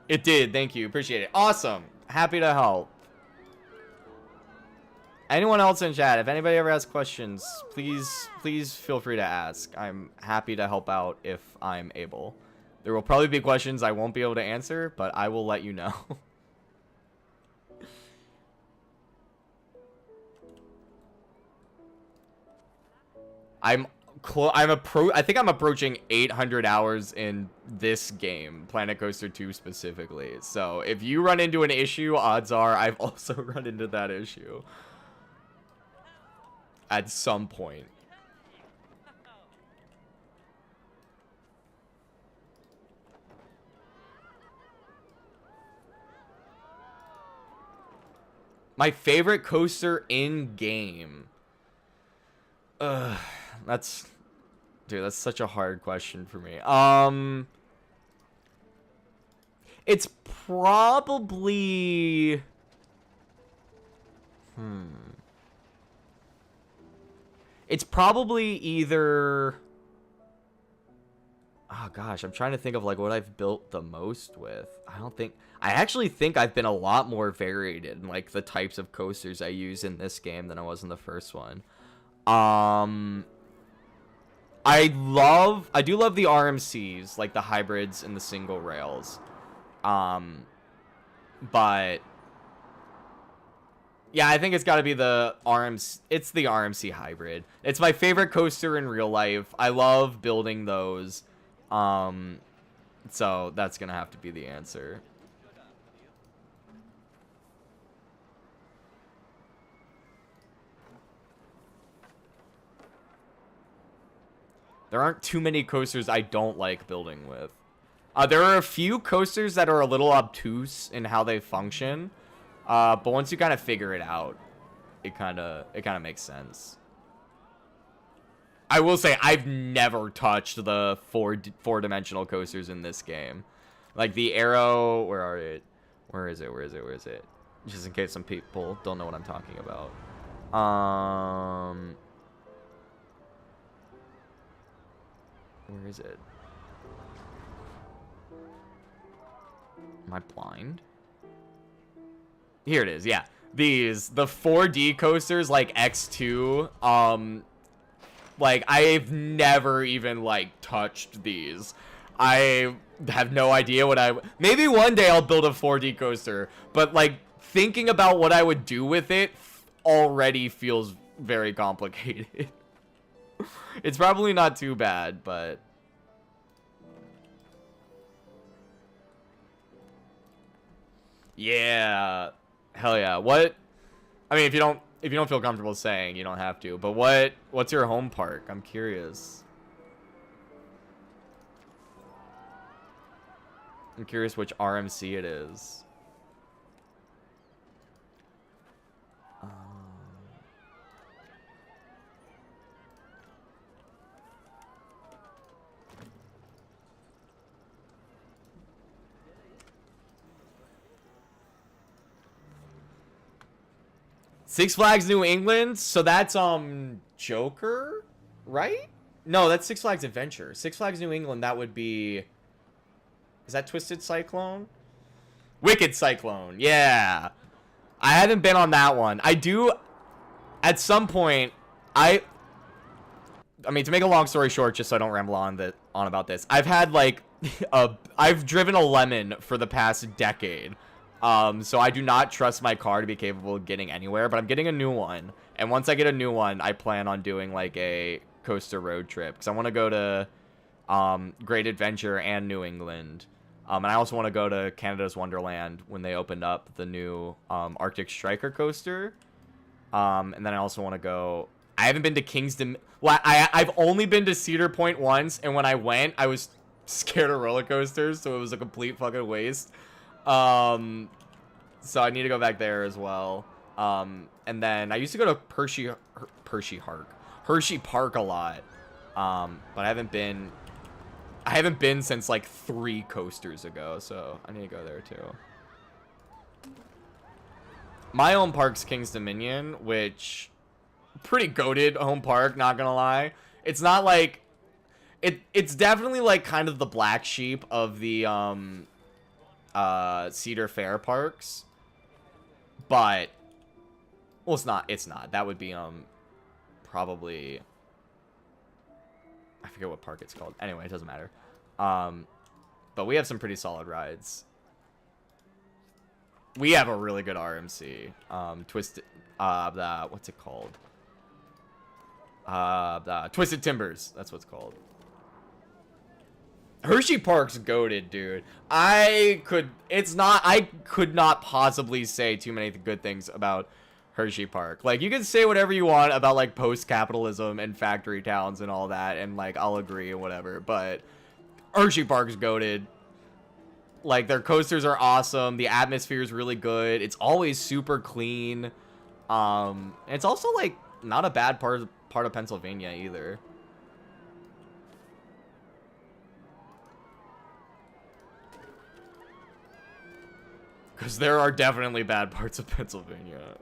It did. Thank you. Appreciate it. Awesome. Happy to help. Anyone else in chat, if anybody ever has questions, please feel free to ask. I'm happy to help out if I'm able. There will probably be questions I won't be able to answer, but I will let you know. I think I'm approaching 800 hours in this game, Planet Coaster 2 specifically. So if you run into an issue, odds are I've also run into that issue at some point. My favorite coaster in game. Dude, that's such a hard question for me. It's probably... It's probably either... Oh, gosh, I'm trying to think of, like, what I've built the most with. I actually think I've been a lot more varied in, like, the types of coasters I use in this game than I was in the first one. I do love the RMCs, like the hybrids and the single rails. But yeah, I think it's got to be the RMC. It's the RMC hybrid. It's my favorite coaster in real life. I love building those. So that's gonna have to be the answer. There aren't too many coasters I don't like building with. There are a few coasters that are a little obtuse in how they function. But once you kind of figure it out, it kind of makes sense. I will say I've never touched the four-dimensional coasters in this game. Like the Arrow, where is it? Just in case some people don't know what I'm talking about. Where is it? Am I blind? Here it is, yeah. The 4D coasters like X2, like I've never even like touched these. I have no idea what maybe one day I'll build a 4D coaster, but like thinking about what I would do with it already feels very complicated. It's probably not too bad, but yeah. Hell yeah. What? I mean, if you don't feel comfortable saying, you don't have to. But what's your home park? I'm curious. I'm curious which RMC it is. Six Flags New England, so that's Joker, right? No, that's Six Flags Adventure. Six Flags New England, that would be, is that Twisted Cyclone? Wicked Cyclone, yeah. I haven't been on that one. I do, at some point, I mean, to make a long story short, just so I don't ramble on about this, I've had like I've driven a lemon for the past decade. So I do not trust my car to be capable of getting anywhere, but I'm getting a new one. And once I get a new one, I plan on doing like a coaster road trip because I want to go to Great Adventure and New England. And I also want to go to Canada's Wonderland when they opened up the new Arctic Striker coaster. And then I also want to go, I haven't been to Kingston. Well, I've only been to Cedar Point once, and when I went, I was scared of roller coasters, so it was a complete fucking waste. So I need to go back there as well. And then I used to go to Hershey Park a lot. But I haven't been since like 3 coasters ago, so I need to go there too. My home park's King's Dominion, which pretty goated home park, not gonna lie. It's not like it's definitely like kind of the black sheep of the Cedar Fair parks. But well, it's not. That would be probably, I forget what park it's called. Anyway, it doesn't matter. But we have some pretty solid rides. We have a really good RMC. Twisted what's it called? The Twisted Timbers. That's what it's called. Hershey Park's goated, dude. I could not possibly say too many good things about Hershey Park. Like, you can say whatever you want about, like, post-capitalism and factory towns and all that, and, like, I'll agree and whatever, but Hershey Park's goated. Like, their coasters are awesome. The atmosphere is really good. It's always super clean. And it's also, like, not a bad part of Pennsylvania either. Because there are definitely bad parts of Pennsylvania.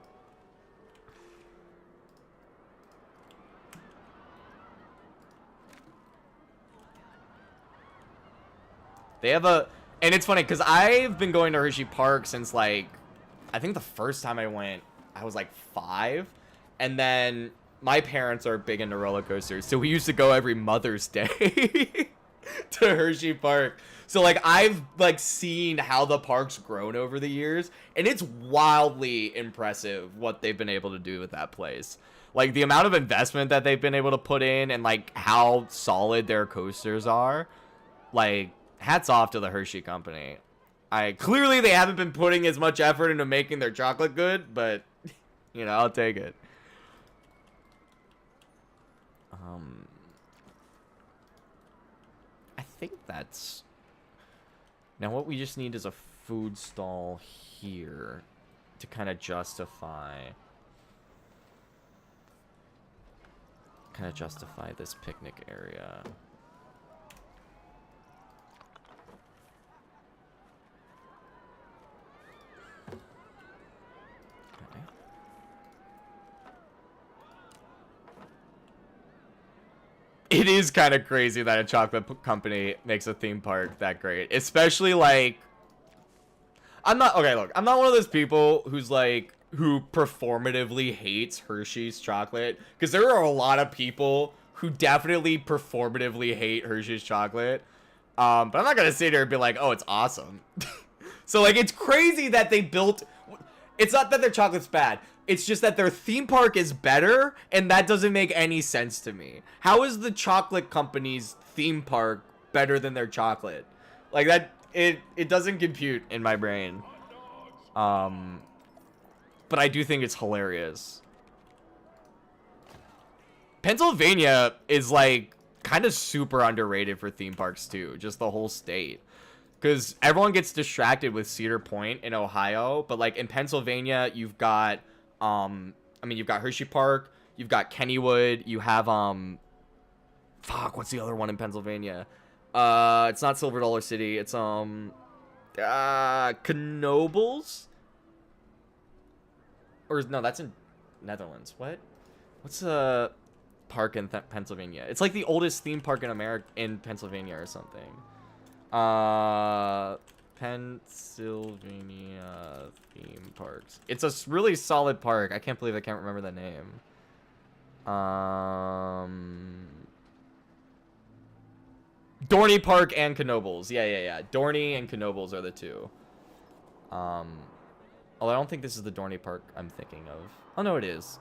They have a... And it's funny, because I've been going to Hershey Park since, like... I think the first time I went, I was, like, 5. And then my parents are big into roller coasters. So we used to go every Mother's Day to Hershey Park. So, like, I've, like, seen how the park's grown over the years. And it's wildly impressive what they've been able to do with that place. Like, the amount of investment that they've been able to put in and, like, how solid their coasters are. Like, hats off to the Hershey company. Clearly they haven't been putting as much effort into making their chocolate good, but, you know, I'll take it. I think that's... Now what we just need is a food stall here to kind of justify this picnic area. It is kind of crazy that a chocolate company makes a theme park that great. Especially, like... Okay, look. I'm not one of those people who performatively hates Hershey's chocolate. Because there are a lot of people who definitely performatively hate Hershey's chocolate. But I'm not gonna sit here and be like, oh, it's awesome. So, like, it's crazy that they built... It's not that their chocolate's bad. It's just that their theme park is better, and that doesn't make any sense to me. How is the chocolate company's theme park better than their chocolate? Like, that... It doesn't compute in my brain. But I do think it's hilarious. Pennsylvania is, like, kind of super underrated for theme parks, too. Just the whole state. Because everyone gets distracted with Cedar Point in Ohio. But, like, in Pennsylvania, you've got, I mean, you've got Hershey Park. You've got Kennywood. You have, fuck, what's the other one in Pennsylvania? It's not Silver Dollar City. It's, Knoebels? Or, no, that's in Netherlands. What? What's, park in Pennsylvania? It's like the oldest theme park in America, in Pennsylvania or something. Pennsylvania theme parks. It's a really solid park. I can't believe I can't remember the name. Dorney Park and Knoebels. Yeah. Dorney and Knoebels are the two. Although I don't think this is the Dorney Park I'm thinking of. Oh, no, it is.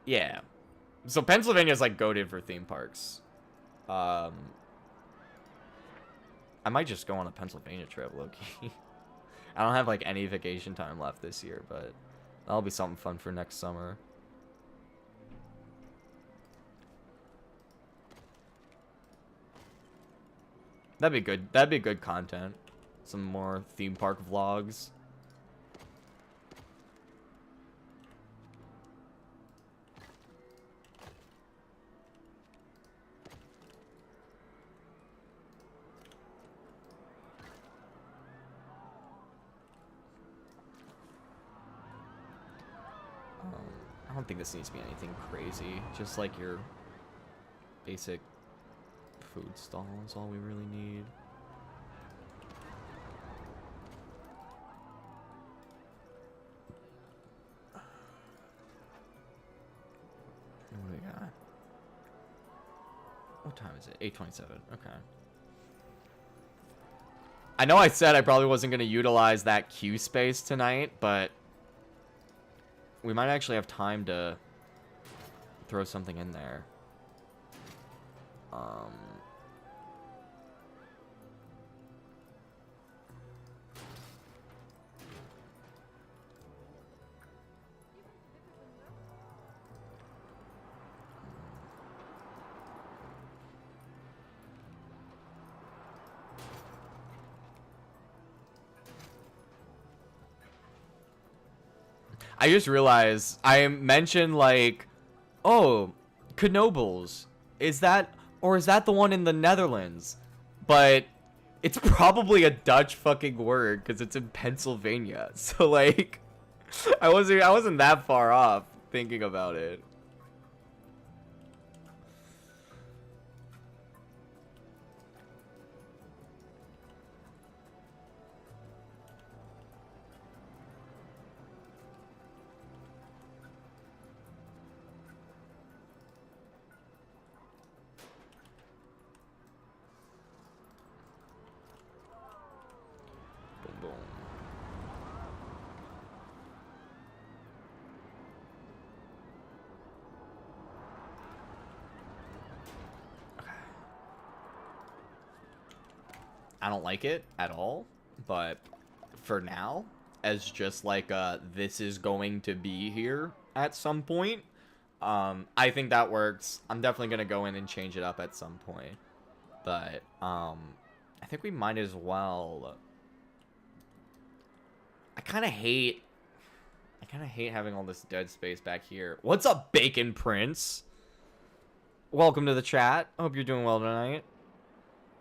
Yeah. So Pennsylvania's like goated for theme parks. I might just go on a Pennsylvania trip, low-key. I don't have like any vacation time left this year, but that'll be something fun for next summer. That'd be good. That'd be good content. Some more theme park vlogs. I don't think this needs to be anything crazy. Just like your basic food stall is all we really need. What do we got? What time is it? 8:27. Okay. I know I said I probably wasn't going to utilize that queue space tonight, but we might actually have time to throw something in there. I just realized I mentioned like, oh, Knoebels. Is that the one in the Netherlands? But it's probably a Dutch fucking word because it's in Pennsylvania. So like, I wasn't that far off thinking about it. I don't like it at all, but for now, as just like this is going to be here at some point, I think that works. I'm definitely gonna go in and change it up at some point, but I think we might as well. I kind of hate having all this dead space back here. What's up, Bacon Prince? Welcome to the chat. I hope you're doing well tonight.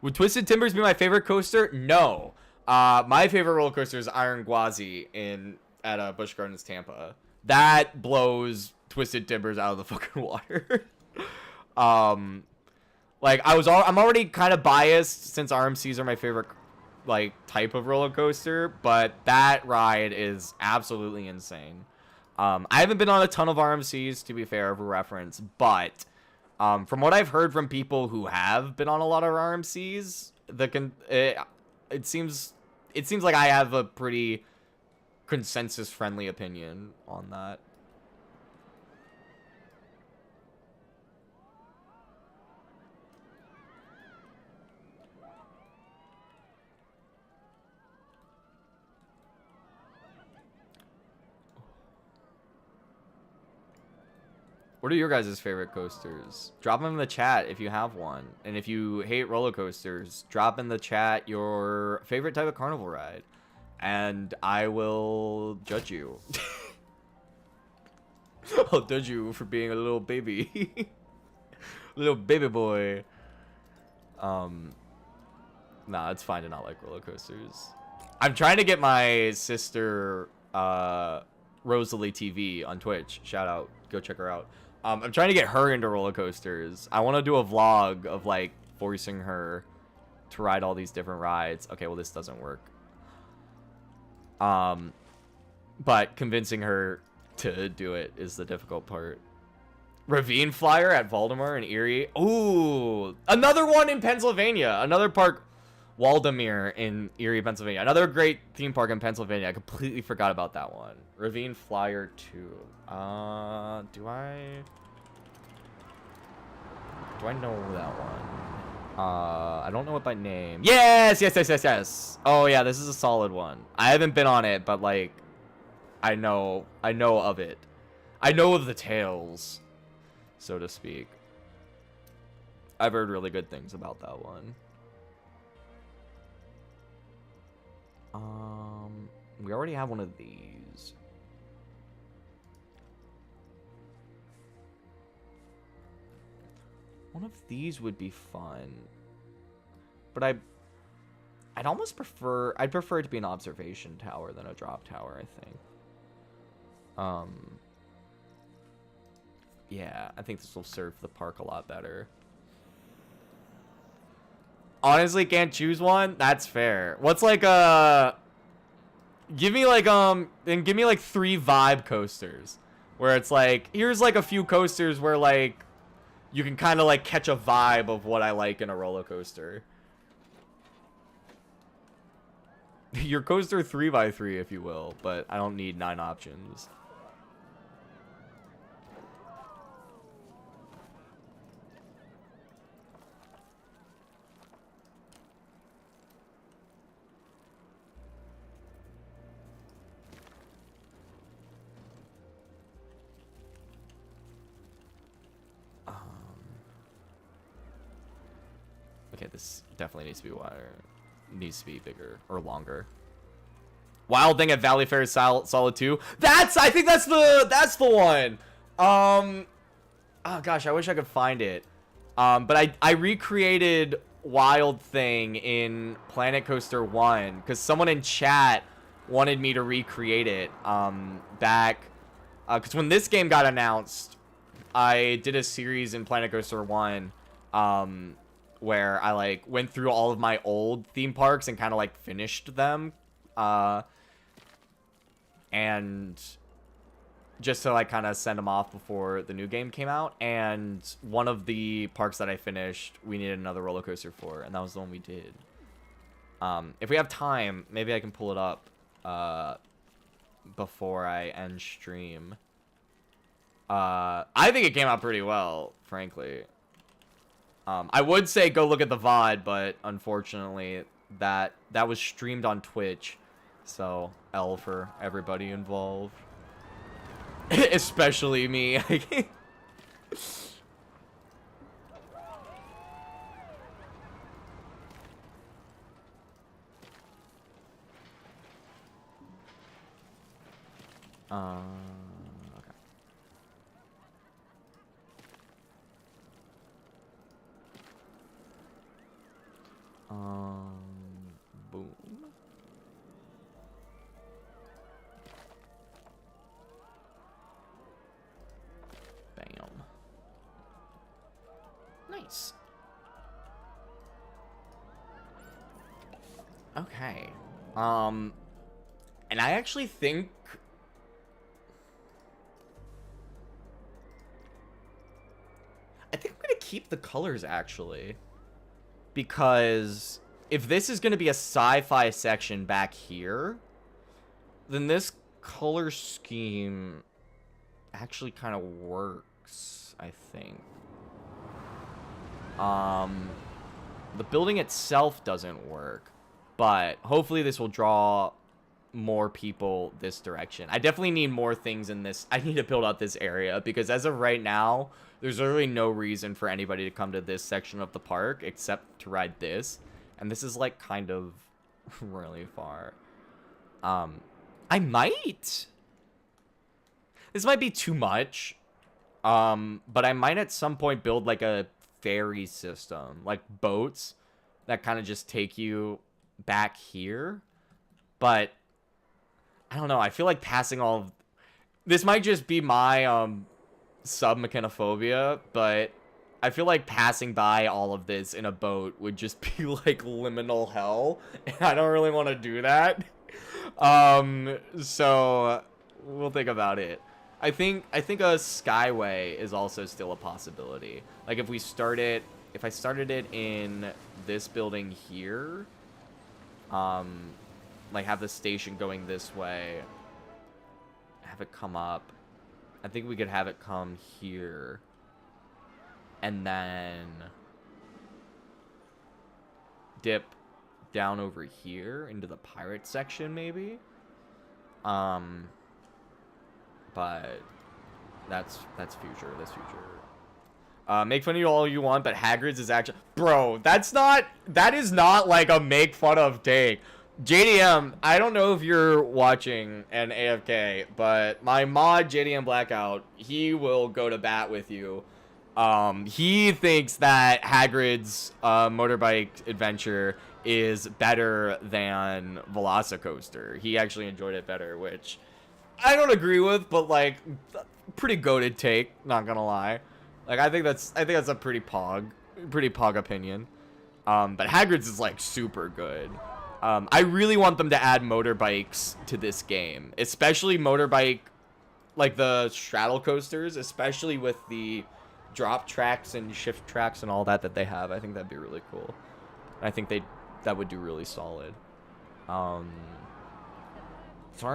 Would Twisted Timbers be my favorite coaster? No. My favorite roller coaster is Iron Gwazi at Busch Gardens, Tampa. That blows Twisted Timbers out of the fucking water. Like I'm already kind of biased since RMCs are my favorite like type of roller coaster, but that ride is absolutely insane. I haven't been on a ton of RMCs, to be fair, for reference, but From what I've heard from people who have been on a lot of RMCs, it seems like I have a pretty consensus-friendly opinion on that. What are your guys' favorite coasters? Drop them in the chat if you have one. And if you hate roller coasters, drop in the chat your favorite type of carnival ride. And I will judge you. I'll judge you for being a little baby. Little baby boy. Nah, it's fine to not like roller coasters. I'm trying to get my sister, Rosalie TV on Twitch. Shout out. Go check her out. I'm trying to get her into roller coasters. I want to do a vlog of, like, forcing her to ride all these different rides. Okay, well, this doesn't work. But convincing her to do it is the difficult part. Ravine Flyer at Valdemar and Erie. Ooh, another one in Pennsylvania. Another park, Waldemere in Erie, Pennsylvania. Another great theme park in Pennsylvania. I completely forgot about that one. Ravine Flyer 2. Do I know that one? I don't know it by name. Yes. Oh yeah, this is a solid one. I haven't been on it, but like, I know of it. I know of the tales, so to speak. I've heard really good things about that one. We already have one of these. One of these would be fun. But I'd almost prefer, I'd prefer it to be an observation tower than a drop tower, I think. Yeah, I think this will serve the park a lot better. Honestly, can't choose one? That's fair. What's like give me like then give me like 3 vibe coasters where it's like, here's like a few coasters where like you can kind of like catch a vibe of what I like in a roller coaster. Your coaster 3x3 if you will, but I don't need 9 options. Okay, this definitely needs to be wider. Needs to be bigger or longer. Wild Thing at Valley Fair Solid 2. I think that's the one. Oh gosh, I wish I could find it. But I recreated Wild Thing in Planet Coaster 1 because someone in chat wanted me to recreate it back because when this game got announced, I did a series in Planet Coaster 1 where I like went through all of my old theme parks and kind of like finished them and just to like kind of send them off before the new game came out. And one of the parks that I finished, we needed another roller coaster for, and that was the one we did. If we have time, maybe I can pull it up before I end stream. I think it came out pretty well, frankly. I would say go look at the VOD, but unfortunately that was streamed on Twitch, so L for everybody involved. Especially me. Okay. Boom. Bam. Nice. Okay. And I actually think I'm gonna keep the colors, actually. Because if this is going to be a sci-fi section back here, then this color scheme actually kind of works, I think. The building itself doesn't work, but hopefully this will draw more people this direction. I definitely need more things in this. I need to build out this area, because as of right now, there's literally no reason for anybody to come to this section of the park except to ride this. And this is like kind of really far. I might. This might be too much. But I might at some point build like a ferry system, like boats that kind of just take you back here. But I don't know. I feel like passing all of this might just be my sub-mechanophobia, but I feel like passing by all of this in a boat would just be like liminal hell, and I don't really want to do that. So we'll think about it. I think a skyway is also still a possibility. Like if I started it in this building here, like have the station going this way, have it come up. I think we could have it come here, and then dip down over here into the pirate section, maybe. But that's future. That's future. Make fun of you all you want, but Hagrid's is actually... Bro, that is not like a make fun of take. JDM, I don't know if you're watching and AFK, but my mod, JDM Blackout, he will go to bat with you. He thinks that Hagrid's motorbike adventure is better than Velocicoaster. He actually enjoyed it better, which I don't agree with, but like pretty goated take, not gonna lie. Like I think that's a pretty pog opinion. But Hagrid's is like super good. I really want them to add motorbikes to this game, especially motorbike, like the straddle coasters, especially with the drop tracks and shift tracks and all that they have. I think that'd be really cool. I think that would do really solid. Sorry,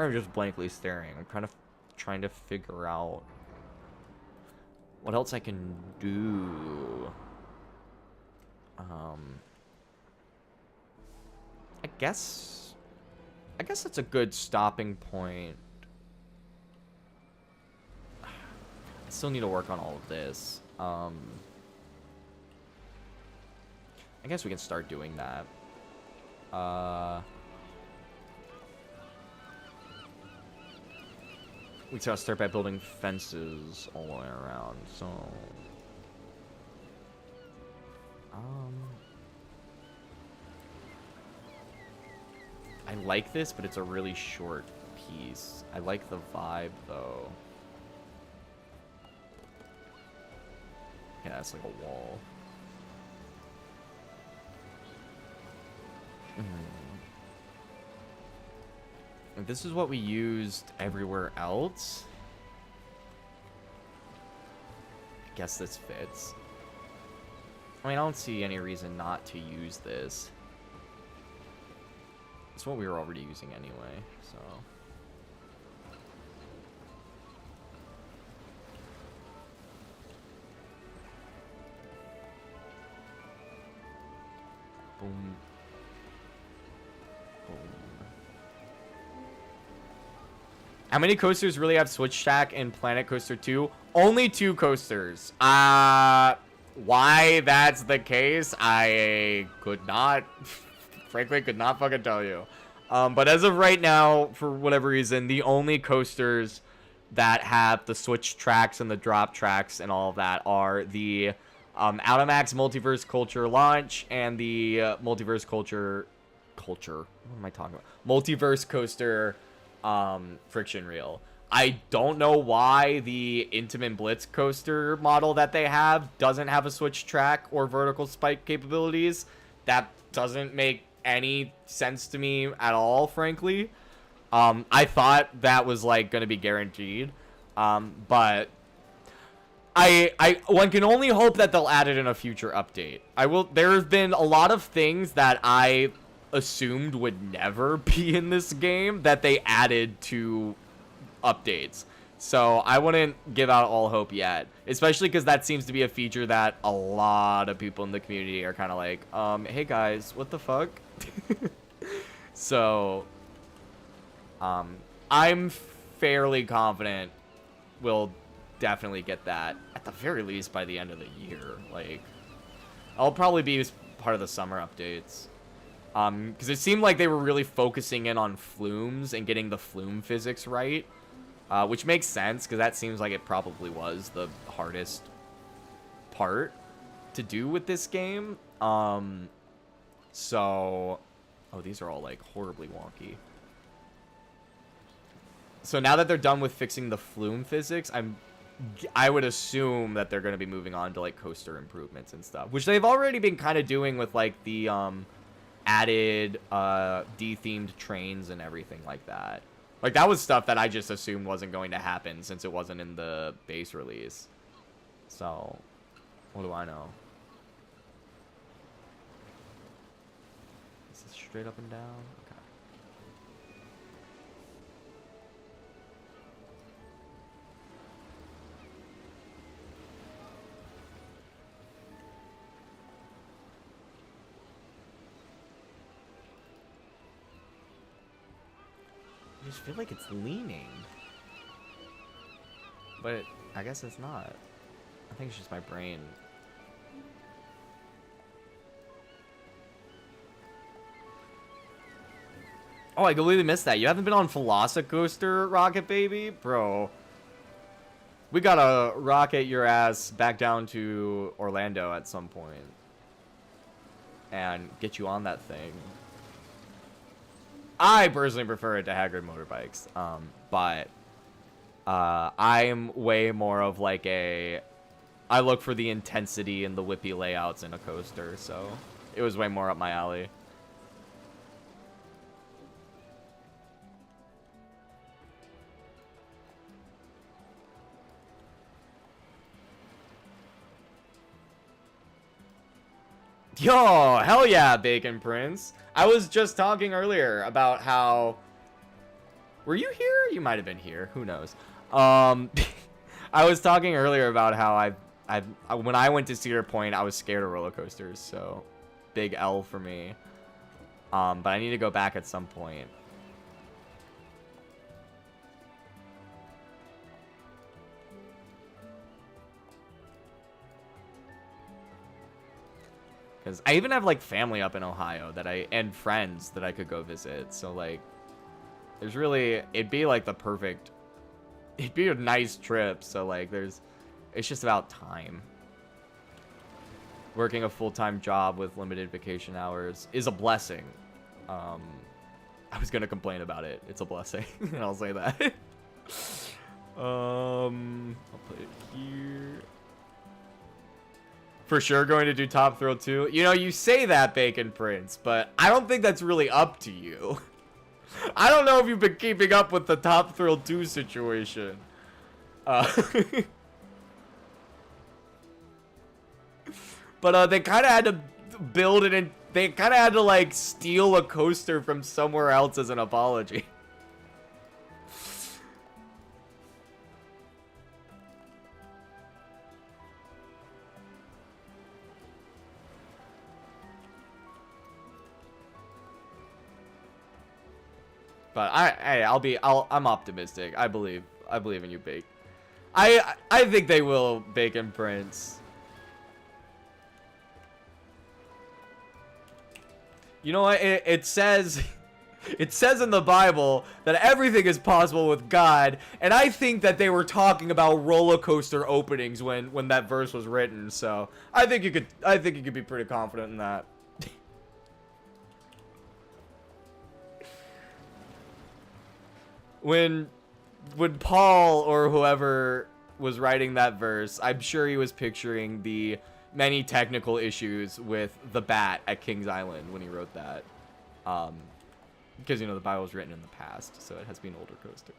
I'm just blankly staring. I'm kind of trying to figure out what else I can do. I guess that's a good stopping point. I still need to work on all of this. I guess we can start doing that. We gotta start by building fences all the way around, so... I like this, but it's a really short piece. I like the vibe, though. Yeah, it's like a wall. And this is what we used everywhere else. I guess this fits. I mean, I don't see any reason not to use this. It's what we were already using anyway, so... Boom. Boom. How many coasters really have Switch Shack in Planet Coaster 2? Only 2 coasters. Why that's the case, I could not... frankly, could not fucking tell you. But as of right now, for whatever reason, the only coasters that have the switch tracks and the drop tracks and all of that are the Automax Multiverse Culture launch and the Multiverse Culture... What am I talking about? Multiverse Coaster friction reel. I don't know why the Intamin Blitz coaster model that they have doesn't have a switch track or vertical spike capabilities. That doesn't make any sense to me at all, frankly. I thought that was like gonna be guaranteed, but one can only hope that they'll add it in a future update. There have been a lot of things that I assumed would never be in this game that they added to updates. So I wouldn't give out all hope yet, especially because that seems to be a feature that a lot of people in the community are kind of like, hey guys, what the fuck? So, I'm fairly confident we'll definitely get that at the very least by the end of the year. Like, I'll probably be part of the summer updates. Because it seemed like they were really focusing in on flumes and getting the flume physics right. Which makes sense, because that seems like it probably was the hardest part to do with this game. So... Oh, these are all, like, horribly wonky. So now that they're done with fixing the flume physics, I would assume that they're going to be moving on to, like, coaster improvements and stuff. Which they've already been kind of doing with, like, the added de-themed trains and everything like that. Like, that was stuff that I just assumed wasn't going to happen since it wasn't in the base release. So, what do I know? Is this straight up and down? Okay. I just feel like it's leaning. But I guess it's not. I think it's just my brain. Oh, I completely missed that. You haven't been on Velocicoaster, Rocket Baby? Bro. We gotta rocket your ass back down to Orlando at some point. And get you on that thing. I personally prefer it to Haggard Motorbikes. But I'm way more of like a... I look for the intensity and the whippy layouts in a coaster, so it was way more up my alley. Yo, hell yeah, Bacon Prince. I was just talking earlier about how... Were you here? You might have been here. Who knows? I was talking earlier about how when I went to Cedar Point, I was scared of roller coasters, so big L for me. But I need to go back at some point. Because I even have, like, family up in Ohio and friends that I could go visit. So, like, there's really... It'd be, like, the perfect... It'd be a nice trip. So, like, it's just about time. Working a full-time job with limited vacation hours is a blessing. I was going to complain about it. It's a blessing. And I'll say that. I'll put it here. For sure going to do Top Thrill 2. You know, you say that, Bacon Prince, but I don't think that's really up to you. I don't know if you've been keeping up with the Top Thrill 2 situation. But they kind of had to build it and they kind of had to, like, steal a coaster from somewhere else as an apology. But I'm optimistic. I believe in you, Bake. I think they will, Bacon Prince. You know what? It says in the Bible that everything is possible with God, and I think that they were talking about roller coaster openings when that verse was written. So I think you could be pretty confident in that. When Paul or whoever was writing that verse, I'm sure he was picturing the many technical issues with the bat at Kings Island when he wrote that. Because, you know, the Bible was written in the past, so it has to be an older coaster.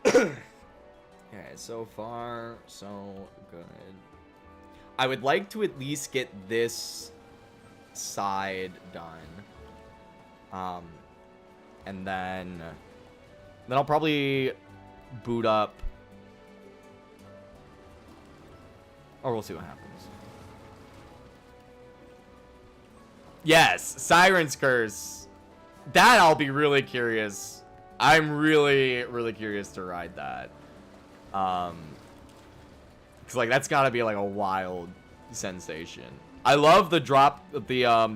Okay, so far, so good. I would like to at least get this side done. And then I'll probably boot up. Or we'll see what happens. Yes, Siren's Curse. That I'll be really curious. I'm really, really curious to ride that. Cause like that's gotta be like a wild sensation. I love the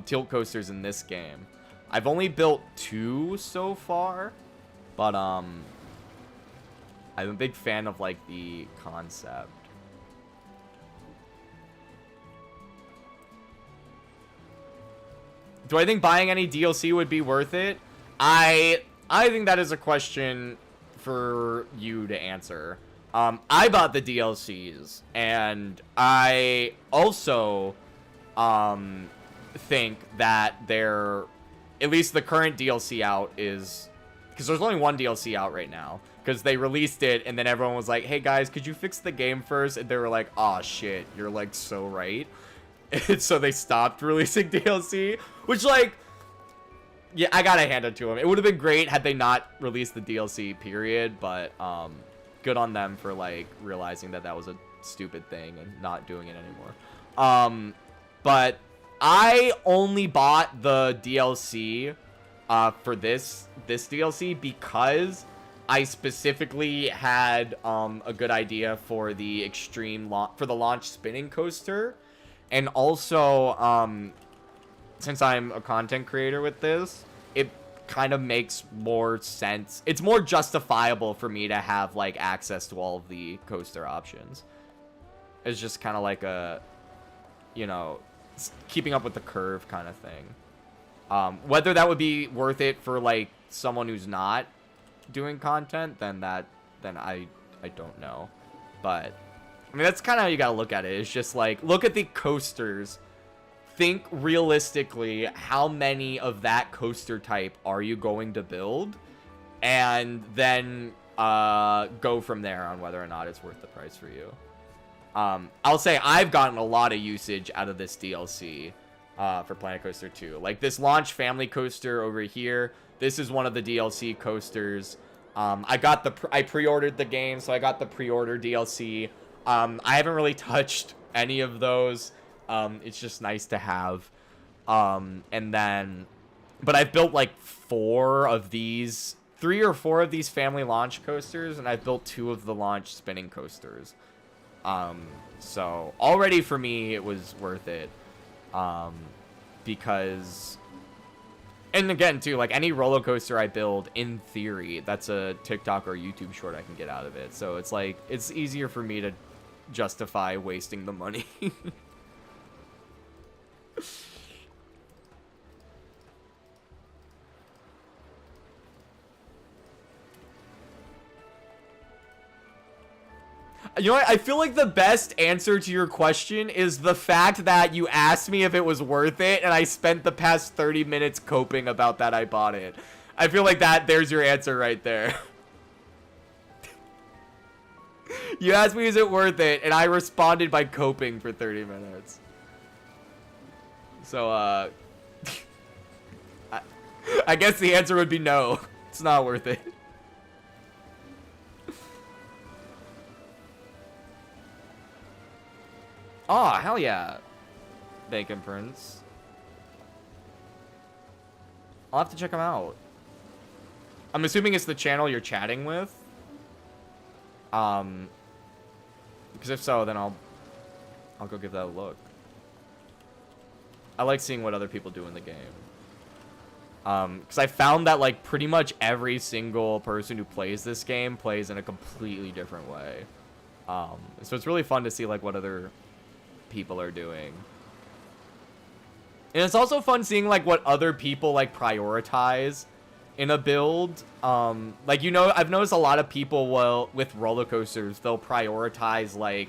tilt coasters in this game. I've only built 2 so far, but I'm a big fan of like the concept. Do I think buying any DLC would be worth it? I think that is a question for you to answer. I bought the DLCs, and I also think that they're, at least the current DLC out is, because there's only one DLC out right now, because they released it, and then everyone was like, hey guys, could you fix the game first? And they were like, aw shit, you're like so right. And so they stopped releasing DLC, which like, yeah, I gotta hand it to them. It would have been great had they not released the DLC, period, but good on them for like realizing that that was a stupid thing and not doing it anymore. But I only bought the DLC for this DLC because I specifically had a good idea for the for the launch spinning coaster. And also, since I'm a content creator with this, it kind of makes more sense. It's more justifiable for me to have, like, access to all of the coaster options. It's just kind of like a, you know, keeping up with the curve kind of thing. Whether that would be worth it for, like, someone who's not doing content, then I don't know. But I mean, that's kind of how you gotta look at it. It's just like, look at the coasters. Think realistically, how many of that coaster type are you going to build? And then go from there on whether or not it's worth the price for you. I'll say I've gotten a lot of usage out of this DLC for Planet Coaster 2. Like this launch family coaster over here. This is one of the DLC coasters. I pre-ordered the game, so I got the pre-order DLC. I haven't really touched any of those. It's just nice to have. And then, but I've built like 3 or 4 of these family launch coasters, and I've built 2 of the launch spinning coasters. So already for me, it was worth it. Because, and again too, like any roller coaster I build, in theory, that's a TikTok or YouTube short I can get out of it. So it's like, it's easier for me to justify wasting the money. You know what? I feel like the best answer to your question is the fact that you asked me if it was worth it, and I spent the past 30 minutes coping about that I bought it. I feel like there's your answer right there. You asked me, is it worth it? And I responded by coping for 30 minutes. So, I guess the answer would be no. It's not worth it. Oh, hell yeah. Bacon Prince. I'll have to check them out. I'm assuming it's the channel you're chatting with. Because if so, then I'll go give that a look. I like seeing what other people do in the game. Because I found that like pretty much every single person who plays this game plays in a completely different way. So it's really fun to see like what other people are doing. And it's also fun seeing like what other people like prioritize in a build. Like, you know, I've noticed a lot of people with roller coasters, they'll prioritize like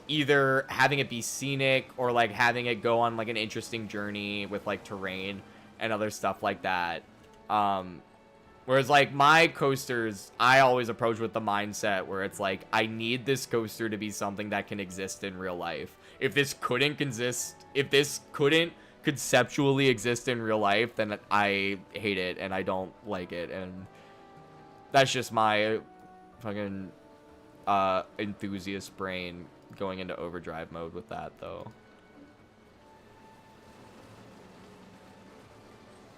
either having it be scenic or like having it go on like an interesting journey with like terrain. and other stuff like that. Whereas, like, my coasters, I always approach with the mindset where it's like, I need this coaster to be something that can exist in real life. If this couldn't conceptually exist in real life, then I hate it and I don't like it. And that's just my fucking enthusiast brain going into overdrive mode with that, though.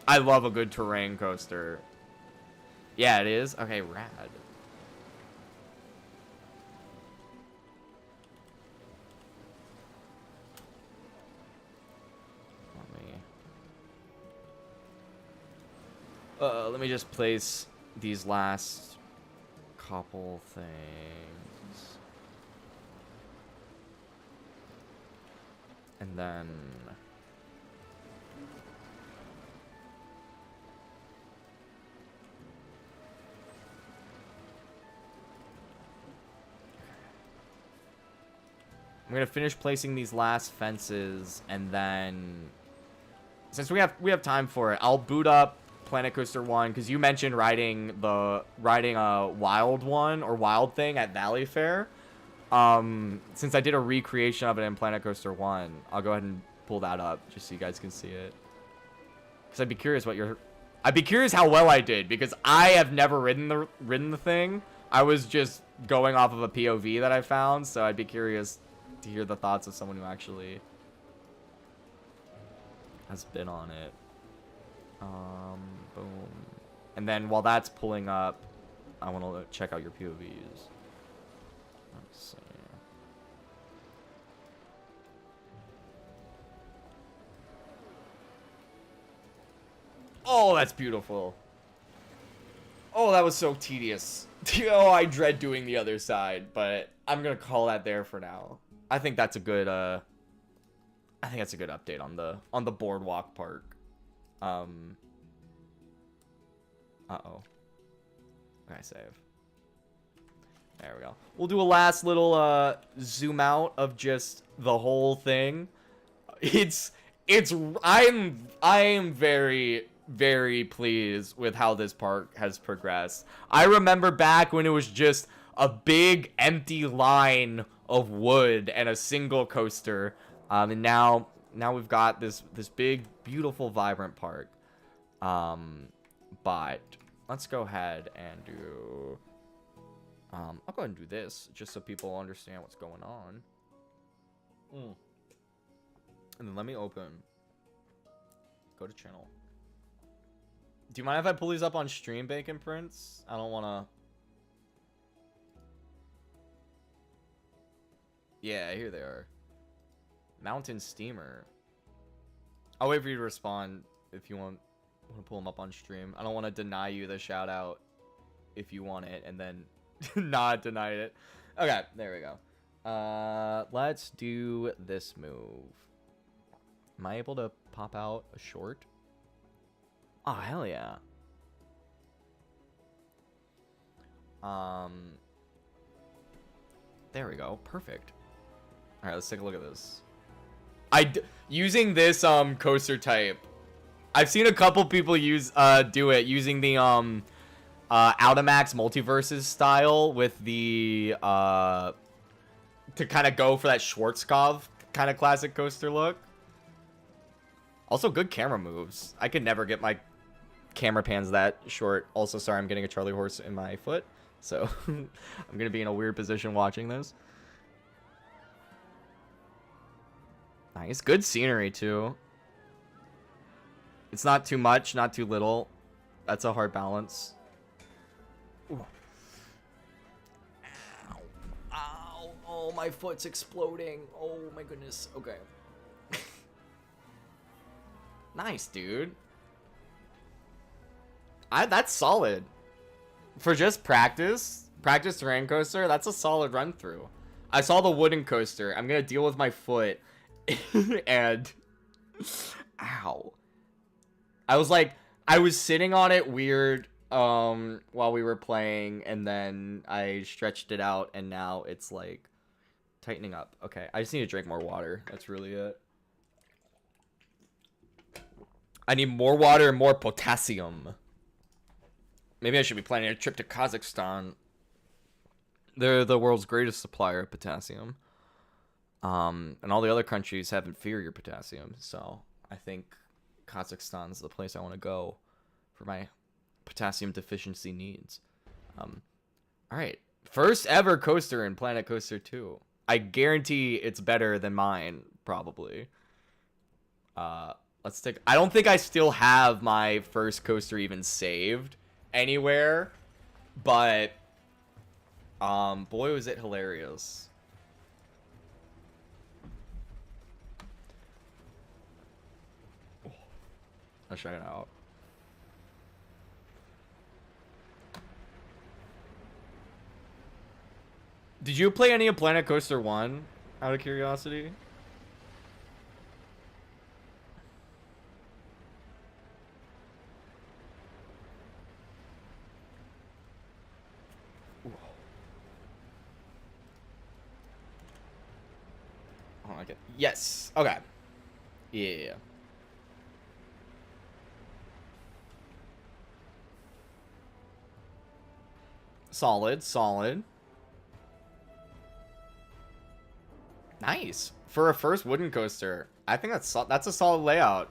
I love a good terrain coaster. Yeah, it is? Okay, rad. Let me just place these last couple things. And then... I'm gonna finish placing these last fences, and then since we have time for it, I'll boot up Planet Coaster 1 because you mentioned riding a wild one or wild thing at Valley Fair. Since I did a recreation of it in Planet Coaster 1, I'll go ahead and pull that up just so you guys can see it. Because I'd be curious how well I did, because I have never ridden the thing. I was just going off of a POV that I found, so I'd be curious to hear the thoughts of someone who actually has been on it. Boom. And then while that's pulling up, I want to check out your POVs. Let's see. Oh, that's beautiful. Oh, that was so tedious. Oh, I dread doing the other side, but I'm gonna call that there for now. I think that's a good update on the Boardwalk Park. Uh-oh. Okay, save. There we go. We'll do a last little zoom out of just the whole thing. I am very, very pleased with how this park has progressed. I remember back when it was just a big empty line of wood and a single coaster, and now we've got this big, beautiful, vibrant park. But let's go ahead and do I'll go ahead and do this just so people understand what's going on. And then let me open, go to channel. Do you mind if I pull these up on stream, Bacon Prince? I don't want to. Yeah, here they are. Mountain Steamer. I'll wait for you to respond if you want to pull them up on stream. I don't want to deny you the shout out if you want it and then not deny it. Okay, there we go. Let's do this move. Am I able to pop out a short? Oh, hell yeah. There we go. Perfect. All right, let's take a look at this. Using this coaster type, I've seen a couple people do it using the Automax Multiverses style with the to kind of go for that Schwarzkopf kind of classic coaster look. Also, good camera moves. I could never get my camera pans that short. Also, sorry, I'm getting a Charlie horse in my foot, so I'm gonna be in a weird position watching this. Nice, good scenery too. It's not too much, not too little. That's a hard balance. Ooh. Ow. Ow. Oh, my foot's exploding. Oh my goodness. Okay. Nice, dude. That's solid. For just practice terrain coaster, that's a solid run through. I saw the wooden coaster. I'm gonna deal with my foot. And ow. I was sitting on it weird while we were playing, and then I stretched it out, and now it's like tightening up. Okay, I just need to drink more water. That's really it. I need more water and more potassium. Maybe I should be planning a trip to Kazakhstan. They're the world's greatest supplier of potassium. And all the other countries have inferior potassium. So I think Kazakhstan's the place I want to go for my potassium deficiency needs. All right. First ever coaster in Planet Coaster 2. I guarantee it's better than mine, probably. Let's take... I don't think I still have my first coaster even saved anywhere. But, boy, was it hilarious. I'll check it out. Did you play any of Planet Coaster 1, out of curiosity? Ooh. Oh, okay. Yes. Okay. Yeah. Solid, solid. Nice. For a first wooden coaster, I think that's a solid layout.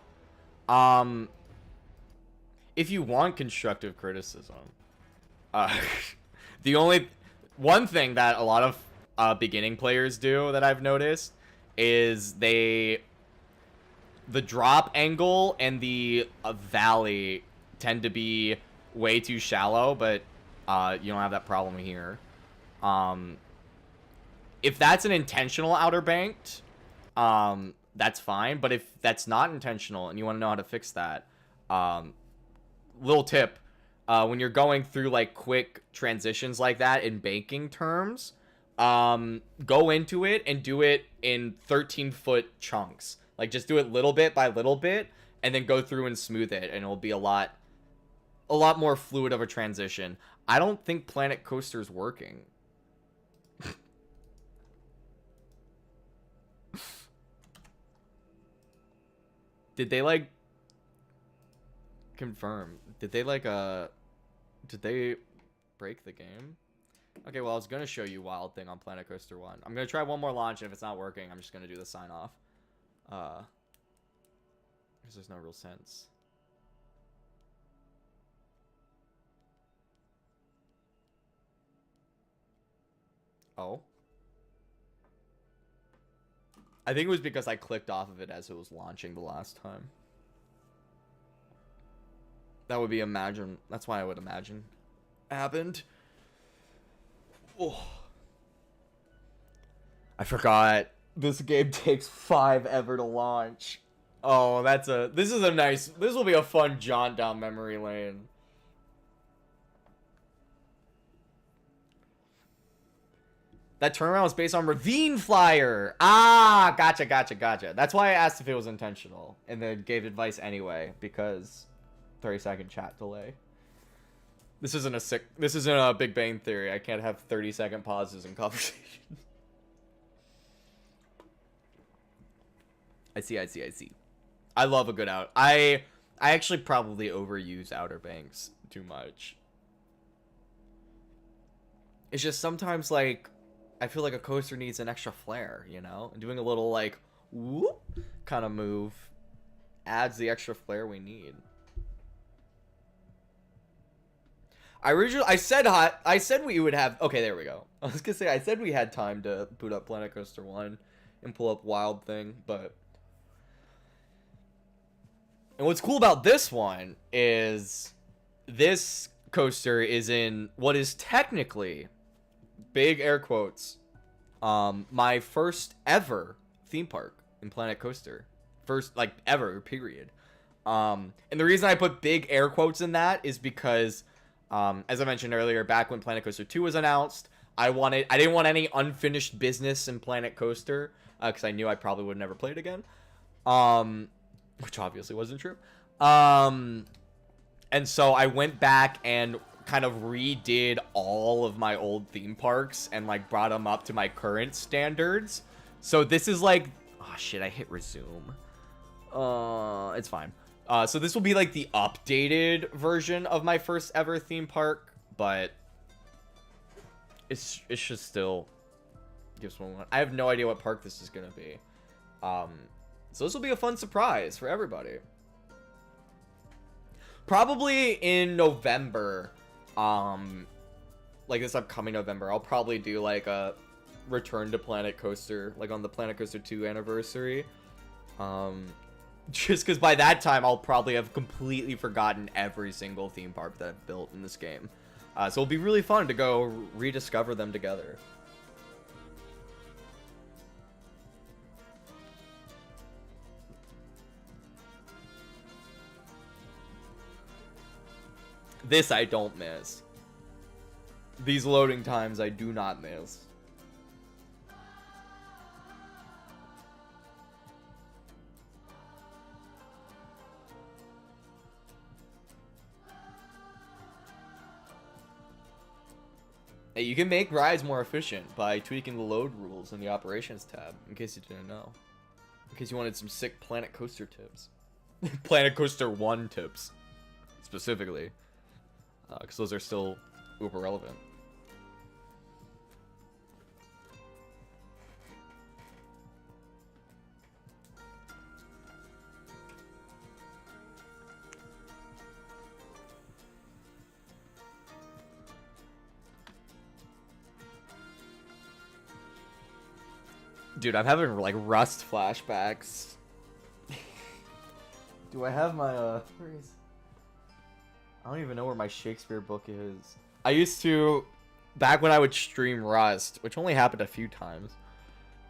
If you want constructive criticism, the only one thing that a lot of beginning players do that I've noticed is the drop angle and the valley tend to be way too shallow, but you don't have that problem here. If that's an intentional outer banked, that's fine. But if that's not intentional and you want to know how to fix that, little tip, when you're going through like quick transitions like that in banking terms, go into it and do it in 13-foot chunks. Like just do it little bit by little bit and then go through and smooth it, and it'll be a lot more fluid of a transition. I don't think Planet Coaster's working. Did they like confirm? Did they like did they break the game? Okay, well, I was gonna show you Wild Thing on Planet Coaster 1. I'm gonna try one more launch, and if it's not working, I'm just gonna do the sign off. Because there's no real sense. Oh. I think it was because I clicked off of it as it was launching the last time. That would be that's why I would imagine happened. Oh. I forgot this game takes 5 ever to launch. Oh, this will be a fun jaunt down memory lane. That turnaround was based on Ravine Flyer. Ah, gotcha. That's why I asked if it was intentional, and then gave advice anyway, because 30-second chat delay. This isn't a Big Bang Theory. I can't have 30-second pauses in conversations. I see. I love a good out. I actually probably overuse Outer Banks too much. It's just sometimes like I feel like a coaster needs an extra flair, you know? And doing a little like whoop kind of move adds the extra flair we need. I said we would have... Okay, there we go. I was gonna say, I said we had time to boot up Planet Coaster 1 and pull up Wild Thing, but... And what's cool about this one is this coaster is in what is technically, big air quotes, my first ever theme park in Planet Coaster. First, like, ever, period. And the reason I put big air quotes in that is because... as I mentioned earlier, back when Planet Coaster 2 was announced, I didn't want any unfinished business in Planet Coaster, because I knew I probably would never play it again. Which obviously wasn't true. And so I went back and kind of redid all of my old theme parks and like brought them up to my current standards. So this is like, oh shit, I hit resume. It's fine. So this will be like the updated version of my first ever theme park, but it should still give someone one. I have no idea what park this is gonna be. So this will be a fun surprise for everybody. Probably in November, like this upcoming November, I'll probably do like a Return to Planet Coaster, like on the Planet Coaster 2 anniversary. Just because by that time, I'll probably have completely forgotten every single theme park that I've built in this game. So it'll be really fun to go rediscover them together. This I don't miss. These loading times I do not miss. Hey, you can make rides more efficient by tweaking the load rules in the operations tab, in case you didn't know. In case you wanted some sick Planet Coaster tips. Planet Coaster 1 tips, specifically. Because those are still uber relevant. Dude, I'm having like Rust flashbacks. Do I have my where is... I don't even know where my Shakespeare book is. I used to, back when I would stream Rust, which only happened a few times,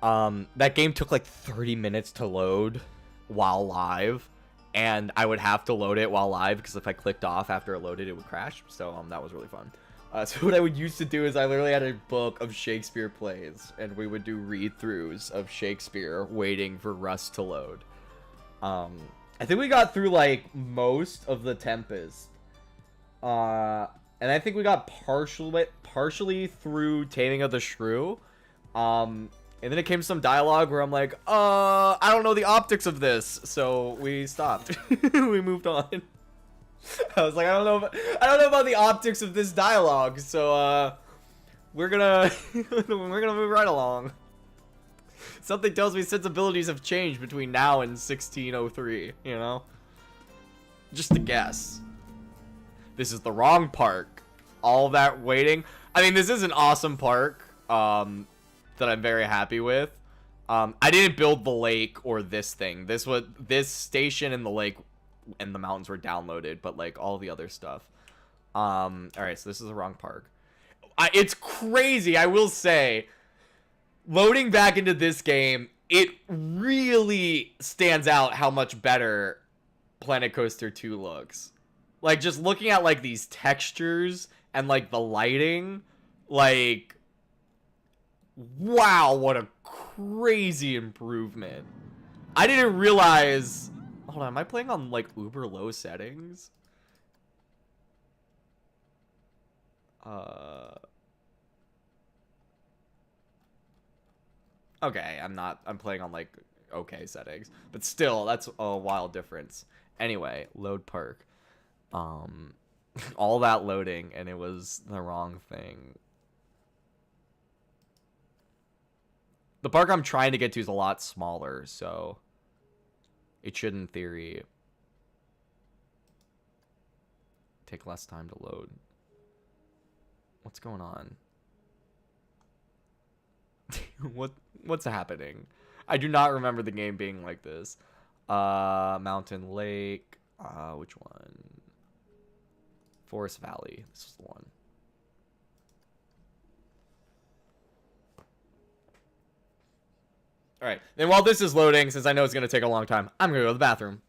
that game took like 30 minutes to load while live, and I would have to load it while live because if I clicked off after it loaded, it would crash. So that was really fun. So what I would used to do is I literally had a book of Shakespeare plays, and we would do read-throughs of Shakespeare waiting for Rust to load. I think we got through like most of the Tempest. And I think we got partially through Taming of the Shrew. And then it came some dialogue where I'm like, I don't know the optics of this, so we stopped. We moved on. I was like, I don't know about the optics of this dialogue, so we're gonna move right along. Something tells me sensibilities have changed between now and 1603, you know? Just a guess. This is the wrong park. All that waiting. I mean, this is an awesome park that I'm very happy with. I didn't build the lake or this thing. This station and the lake and the mountains were downloaded, but like all the other stuff. All right, so this is the wrong park. It's crazy, I will say. Loading back into this game, it really stands out how much better Planet Coaster 2 looks. Like, just looking at, like, these textures and, like, the lighting, like, wow, what a crazy improvement. I didn't realize... Hold on, am I playing on, like, uber low settings? Okay, I'm playing on, like, okay settings. But still, that's a wild difference. Anyway, load park. All that loading, and it was the wrong thing. The park I'm trying to get to is a lot smaller, so it should, in theory, take less time to load. What's going on? What's happening? I do not remember the game being like this. Mountain Lake. Which one? Forest Valley. This is the one. All right. Then while this is loading, since I know it's going to take a long time, I'm going to go to the bathroom.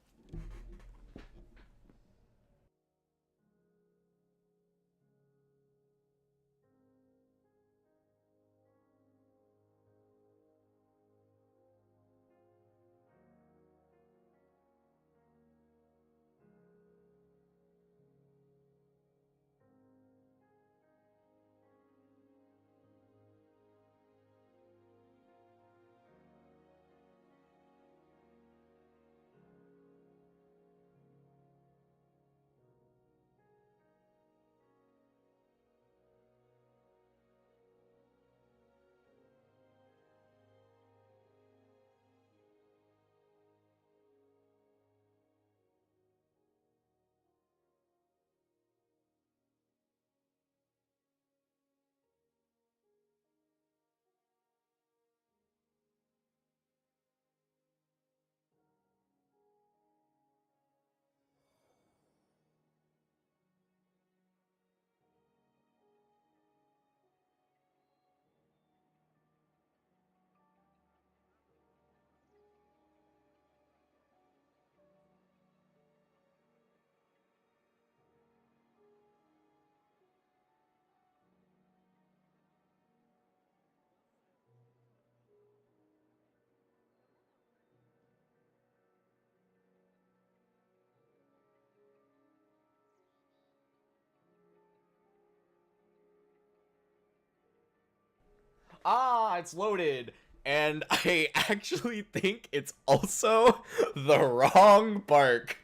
Ah, it's loaded. And I actually think it's also the wrong park.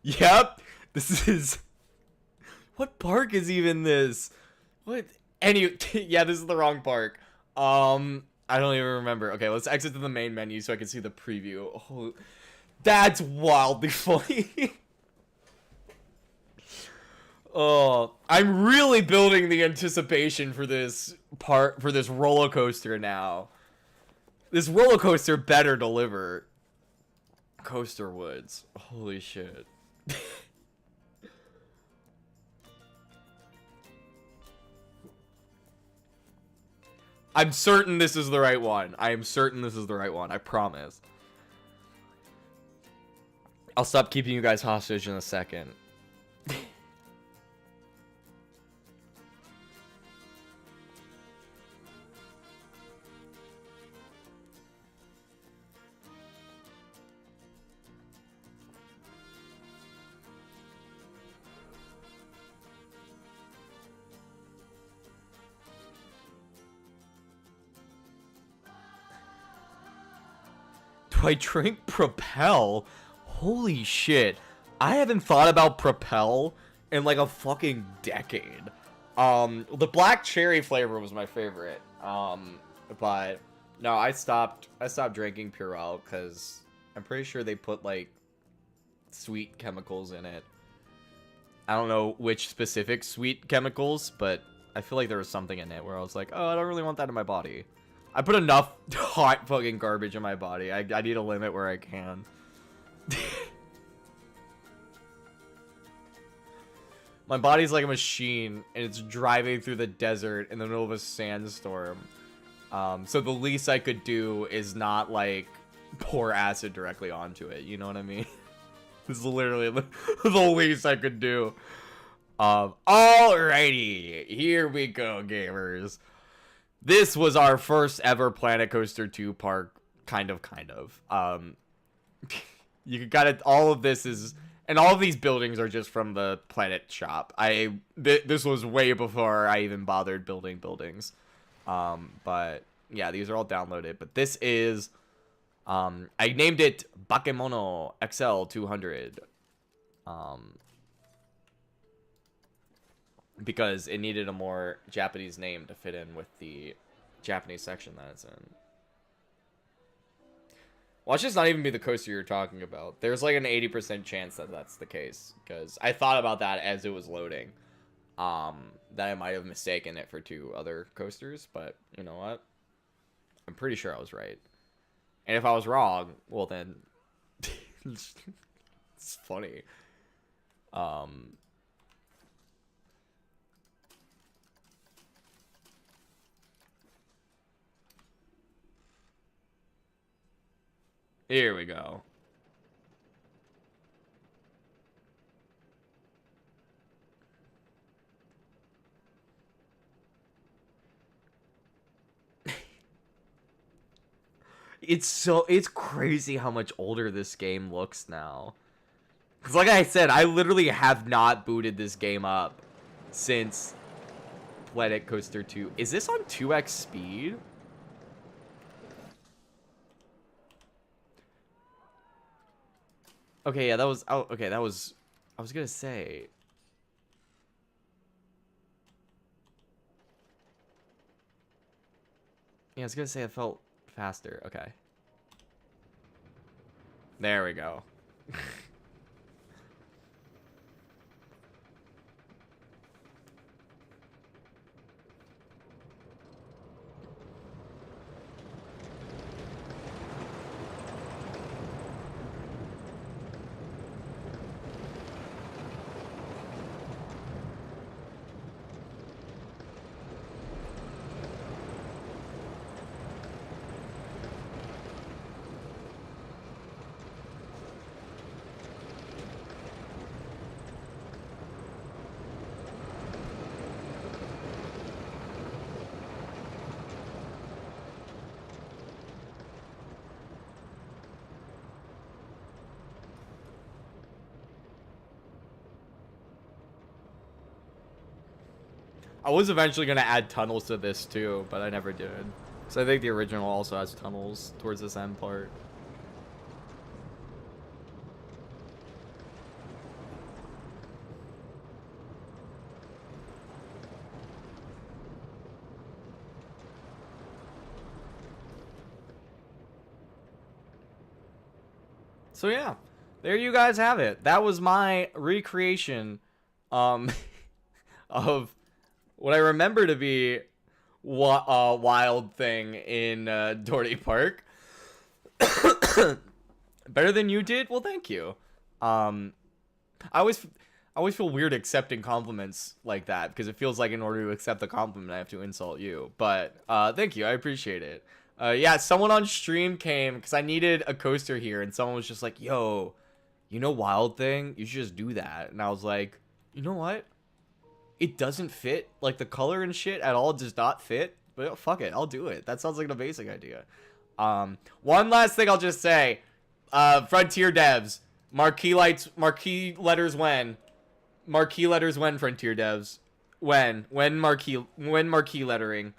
Yep. This is... What park is even this? What? Yeah, this is the wrong park. I don't even remember. Okay, let's exit to the main menu so I can see the preview. Oh, that's wildly funny. Oh, I'm really building the anticipation for this roller coaster now. This roller coaster better deliver. Coaster Woods. Holy shit. I'm certain this is the right one. I am certain this is the right one. I promise. I'll stop keeping you guys hostage in a second. Do I drink Propel? Holy shit. I haven't thought about Propel in like a fucking decade. The black cherry flavor was my favorite. But no, I stopped drinking Purell because I'm pretty sure they put like sweet chemicals in it. I don't know which specific sweet chemicals, but I feel like there was something in it where I was like, oh, I don't really want that in my body. I put enough hot fucking garbage in my body. I need a limit where I can. My body's like a machine, and it's driving through the desert in the middle of a sandstorm. So the least I could do is not, like, pour acid directly onto it. You know what I mean? This is literally the least I could do. Alrighty. Here we go, gamers. This was our first ever Planet Coaster 2 park, kind of. You got it. All of this is, and all of these buildings are just from the Planet shop. This was way before I even bothered building buildings. But yeah, these are all downloaded. But this is, I named it Bakemono XL 200. Because it needed a more Japanese name to fit in with the Japanese section that it's in. Watch this not even be the coaster you're talking about. There's like an 80% chance that that's the case. Because I thought about that as it was loading. That I might have mistaken it for two other coasters. But you know what? I'm pretty sure I was right. And if I was wrong, well then... it's funny. Here we go. It's crazy how much older this game looks now. Because like I said, I literally have not booted this game up since Planet Coaster 2. Is this on 2x speed? Okay, yeah, that was... Oh, okay, that was... I was gonna say... Yeah, I was gonna say it felt faster. Okay. There we go. I was eventually gonna add tunnels to this too, but I never did. So I think the original also has tunnels towards this end part. So yeah, there you guys have it. That was my recreation of what I remember to be wild thing in Doherty Park. Better than you did? Well, thank you. I always feel weird accepting compliments like that because it feels like in order to accept the compliment, I have to insult you. But thank you. I appreciate it. Yeah, someone on stream came because I needed a coaster here, and someone was just like, yo, you know Wild Thing? You should just do that. And I was like, you know what? It doesn't fit. Like, the color and shit at all does not fit. But fuck it. I'll do it. That sounds like an amazing idea. One last thing I'll just say. Frontier devs. Marquee letters when. Marquee letters when, Frontier devs. When marquee lettering.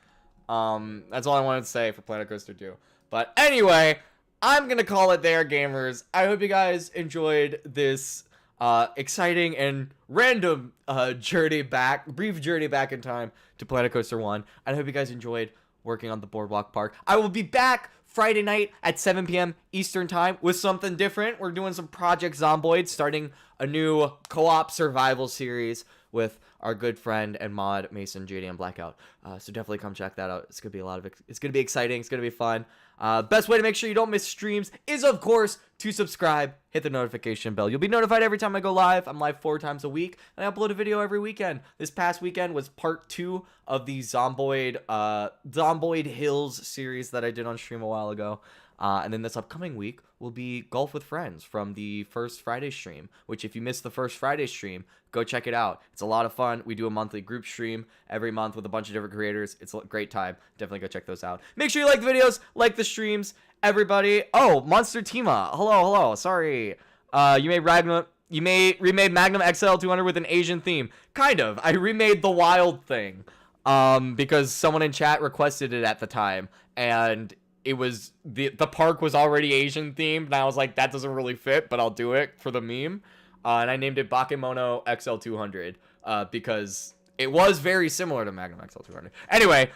That's all I wanted to say for Planet Coaster 2. But anyway, I'm gonna call it there, gamers. I hope you guys enjoyed this exciting and random brief journey back in time to Planet Coaster 1. I hope you guys enjoyed working on the Boardwalk Park. I will be back Friday night at 7 p.m. Eastern Time with something different. We're doing some Project Zomboid, starting a new co-op survival series with our good friend and mod Mason, JD, and Blackout. So definitely come check that out. It's gonna be it's gonna be exciting. It's gonna be fun. Best way to make sure you don't miss streams is, of course, to subscribe, hit the notification bell. You'll be notified every time I go live. I'm live 4 times a week, and I upload a video every weekend. This past weekend was part 2 of the Zomboid Hills series that I did on stream a while ago. And then this upcoming week will be Golf with Friends from the first Friday stream, which if you missed the first Friday stream, go check it out. It's a lot of fun. We do a monthly group stream every month with a bunch of different creators. It's a great time. Definitely go check those out. Make sure you like the videos, like the streams, everybody. Oh, Monster Tima. Hello. Sorry. You remade Magnum XL 200 with an Asian theme. Kind of. I remade the Wild Thing. Because someone in chat requested it at the time, and it was the park was already Asian themed, and I was like, that doesn't really fit, but I'll do it for the meme. And I named it Bakemono XL200 because it was very similar to Magnum XL200. Anyway,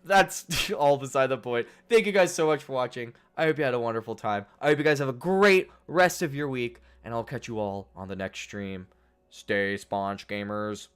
that's all beside the point. Thank you guys so much for watching. I hope you had a wonderful time. I hope you guys have a great rest of your week, and I'll catch you all on the next stream. Stay sponge, gamers.